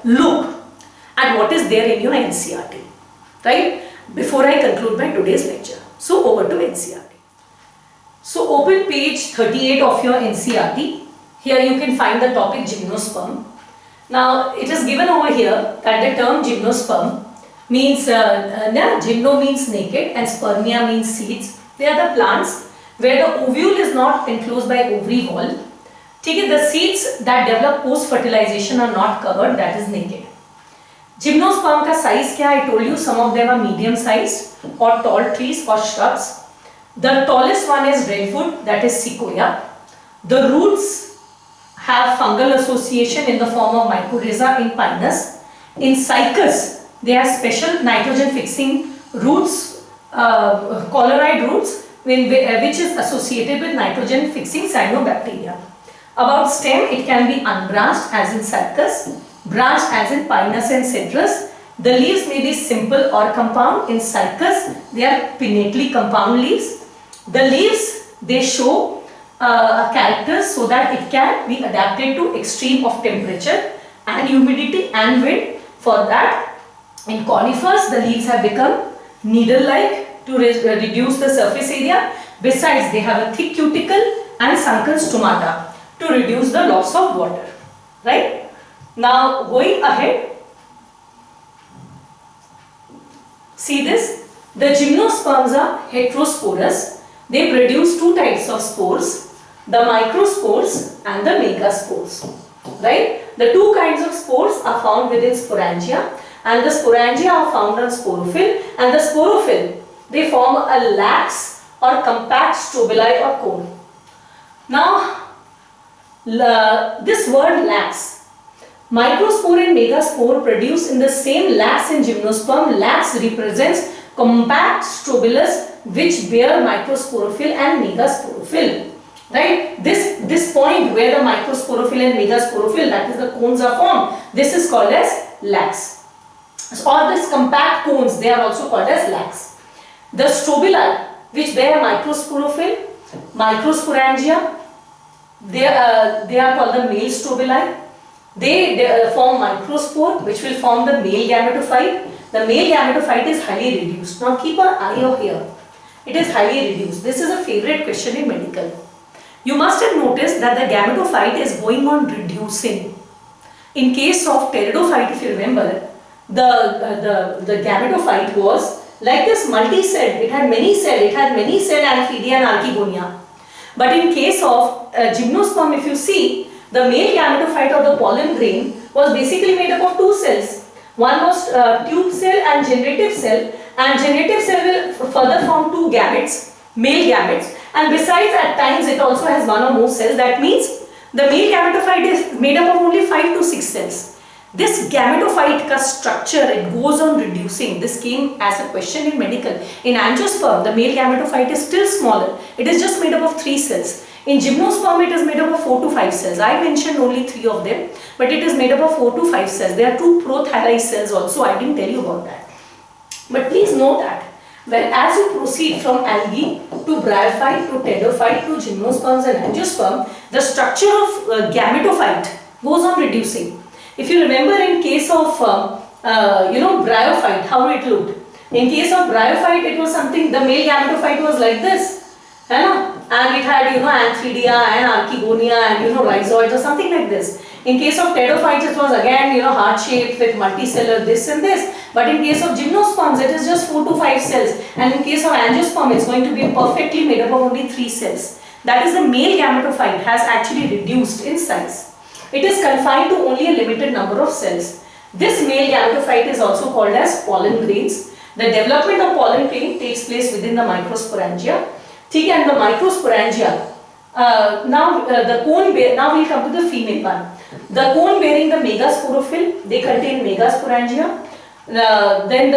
look at what is there in your NCERT. Right? Before I conclude my today's lecture. So over to NCERT. So open page 38 of your NCERT. Here you can find the topic gymnosperm. Now it is given over here that the term gymnosperm means, gymno means naked and spermia means seeds. They are the plants where the ovule is not enclosed by ovary wall. The seeds that develop post fertilization are not covered, that is naked. Gymnosperm का size क्या? I told you some of them are medium sized or tall trees or shrubs. The tallest one is redwood, that is sequoia. The roots have fungal association in the form of mycorrhiza in Pinus. In Cycas, they have special nitrogen fixing roots, colloid roots, which is associated with nitrogen fixing cyanobacteria. About stem, it can be unbranched as in Cycas, branched as in Pinus and Cedrus. The leaves may be simple or compound. In Cycas, they are pinnately compound leaves. The leaves, they show characters so that it can be adapted to extreme of temperature and humidity and wind. For that, in conifers, the leaves have become needle-like to reduce the surface area. Besides, they have a thick cuticle and sunken stomata to reduce the loss of water. Right? Now, going ahead, see this. The gymnosperms are heterosporous. They produce two types of spores, the microspores and the megaspores. Right? The two kinds of spores are found within sporangia, and the sporangia are found on sporophyll, and the sporophyll, they form a lax or compact strobili or cone. Now, this word lax, microspore and megaspore produce in the same lax in gymnosperm. Lax represents compact strobilus which bear microsporophyll and megasporophyll. Right? This point where the microsporophyll and megasporophyll, that is the cones, are formed, this is called as lax. So all these compact cones, they are also called as lax. The strobili which bear microsporophyll, microsporangia, they are called the male strobili. They form microspore which will form the male gametophyte. The male gametophyte is highly reduced. Now keep an eye over here. It is highly reduced. This is a favorite question in medical. You must have noticed that the gametophyte is going on reducing. In case of pteridophyte, if you remember, the gametophyte was like this multi-celled. It had many cells Amphibia and Archegonia. But in case of gymnosperm, if you see, The male gametophyte or the pollen grain was basically made up of two cells. One was tube cell and generative cell, and generative cell will further form two gametes, male gametes, and besides at times it also has one or more cells. That means the male gametophyte is made up of only 5 to 6 cells. This gametophyte ka structure, it goes on reducing. This came as a question in medical. In angiosperm, the male gametophyte is still smaller. It is just made up of 3 cells. In gymnosperm, it is made up of 4 to 5 cells. I mentioned only 3 of them, but it is made up of 4 to 5 cells. There are 2 prothalli cells also. I didn't tell you about that. But please know that when as you proceed from algae to bryophyte to pteridophyte to gymnosperms and angiosperm, the structure of gametophyte goes on reducing. If you remember in case of bryophyte, how it looked. In case of bryophyte, it was something, the male gametophyte was like this, and it had Antheridia and Archegonia and rhizoids or something like this. In case of pteridophytes, it was again heart shaped with multicellular this and this. But in case of gymnosperms, it is just 4 to 5 cells, and in case of angiosperm, it's going to be perfectly made up of only 3 cells. That is, the male gametophyte has actually reduced in size. It is confined to only a limited number of cells. This male gametophyte is also called as pollen grains. The development of pollen grain takes place within the microsporangia. And the microsporangia. Now we'll come to the female one. The cone bearing the megasporophyll, they contain megasporangia. Then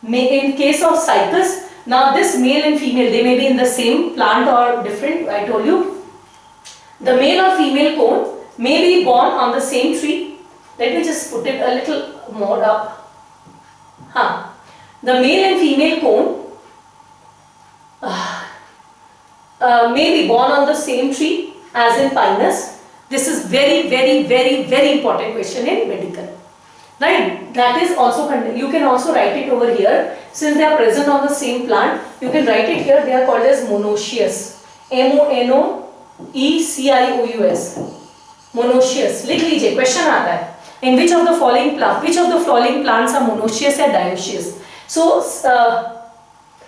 in case of cycas, now this male and female, they may be in the same plant or different. I told you. The male or female cone may be born on the same tree. Let me just put it a little more up. The male and female cone may be born on the same tree as in Pinus. This is very, very, very, very important question in medical. Right? That is also, you can also write it over here. Since they are present on the same plant, you can write it here. They are called as monoecious. M-O-N-O-E-C-I-O-U-S. Monoecious. लिख लीजिए, question आता है. In which of the following plants are monoecious or dioecious? So,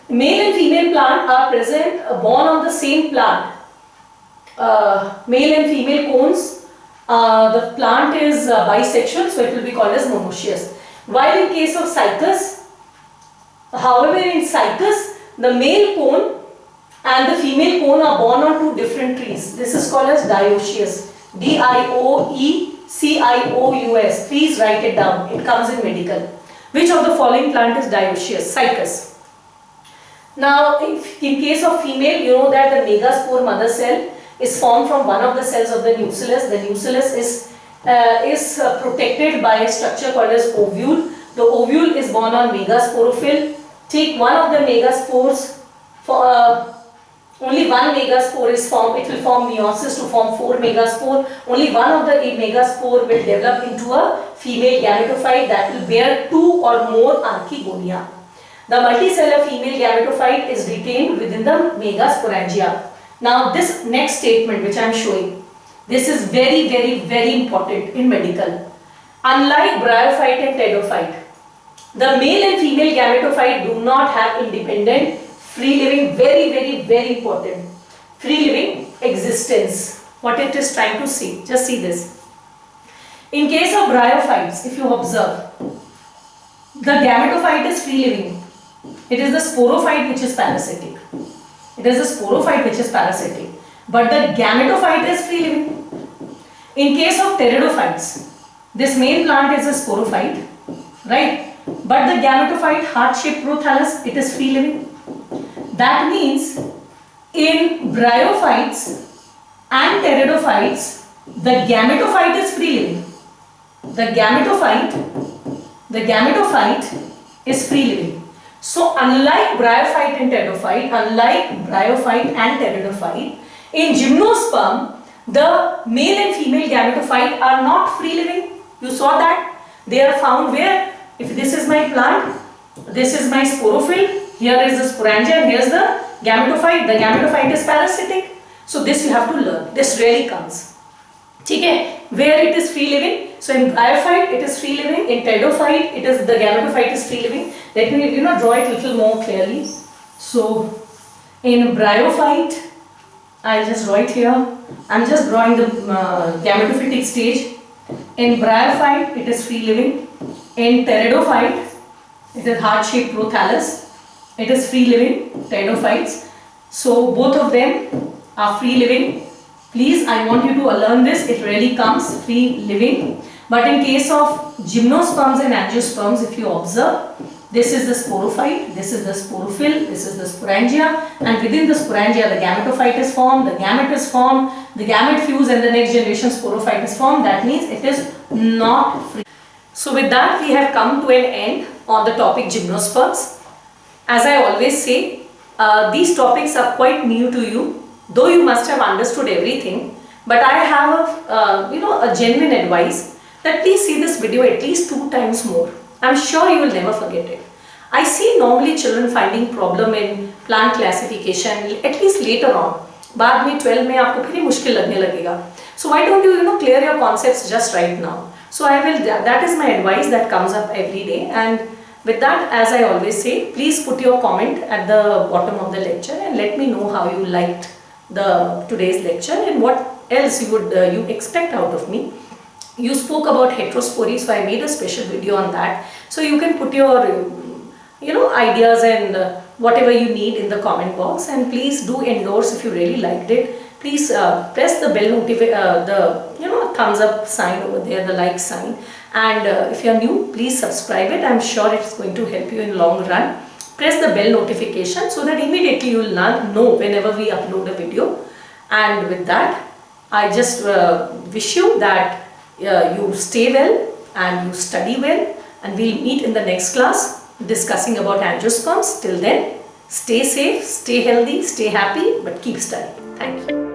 male and female plant are present, born on the same plant. Male and female cones. The plant is bisexual, so it will be called as monoecious. While in case of cycas, however, in cycas, the male cone and the female cone are born on 2 different trees. This is called as dioecious. D-I-O-E-C-I-O-U-S. Please write it down. It comes in medical. Which of the following plant is dioecious? Cycas. Now, in case of female, you know that the megaspore mother cell is formed from one of the cells of the nucellus. The nucellus is protected by a structure called as ovule. The ovule is born on megasporophyll. Take one of the megaspores. Only one megaspore is formed. It will form meiosis to form 4 megaspore. Only one of the megaspore will develop into a female gametophyte that will bear 2 or more archegonia. The multicellular female gametophyte is retained within the megasporangia. Now this next statement which I am showing, this is very, very, very important in medical. Unlike bryophyte and pteridophyte, the male and female gametophyte do not have independent free living, very, very, very important, free living existence. What it is trying to say, just see this. In case of bryophytes, if you observe, the gametophyte is free living. It is the sporophyte which is parasitic. It is the sporophyte which is parasitic. But the gametophyte is free living. In case of pteridophytes, this main plant is a sporophyte, right? But the gametophyte, heart-shaped prothallus, it is free living. That means in bryophytes and pteridophytes, the gametophyte is free living. The gametophyte is free living. So unlike bryophyte and pteridophyte, in gymnosperm, the male and female gametophyte are not free living. You saw that? They are found where? If this is my plant, this is my sporophyll, here is the sporangia, and here is the gametophyte. The gametophyte is parasitic. So this you have to learn. This really comes. Okay? Where it is free living. So in bryophyte it is free living. In pteridophyte it is the gametophyte is free living. Let me draw it a little more clearly. So in bryophyte I'll just draw it here. I'm just drawing the gametophytic stage. In bryophyte, it is free living. In pteridophyte, it is heart-shaped prothallus. It is free living, pteridophytes. So both of them are free living. Please, I want you to learn this. It really comes free living. But in case of gymnosperms and angiosperms, if you observe, this is the sporophyte, this is the sporophyll, this is the sporangia, and within the sporangia the gametophyte is formed, the gamete is formed, the gamete fuse, and the next generation sporophyte is formed. That means it is not free. So with that we have come to an end on the topic gymnosperms. As I always say, these topics are quite new to you, though you must have understood everything, but I have a genuine advice that please see this video at least 2 times more. I'm sure you will never forget it. I see normally children finding problem in plant classification at least later on. बाद में 12 में आपको फिर ही मुश्किल लगने लगेगा. So why don't you clear your concepts just right now? So I will. That is my advice that comes up every day. And with that, as I always say, please put your comment at the bottom of the lecture and let me know how you liked today's lecture and what else you would you expect out of me. You spoke about heterospory, so I made a special video on that. So you can put your ideas and whatever you need in the comment box, and please do endorse if you really liked it. Please press the bell thumbs up sign over there, the like sign, and if you are new, please subscribe it. I'm sure it's going to help you in long run. Press the bell notification so that immediately you will know whenever we upload a video. And with that, I just wish you that you stay well and you study well, and we'll meet in the next class discussing about angiosperms. Till then, stay safe, stay healthy, stay happy, but keep studying. Thank you.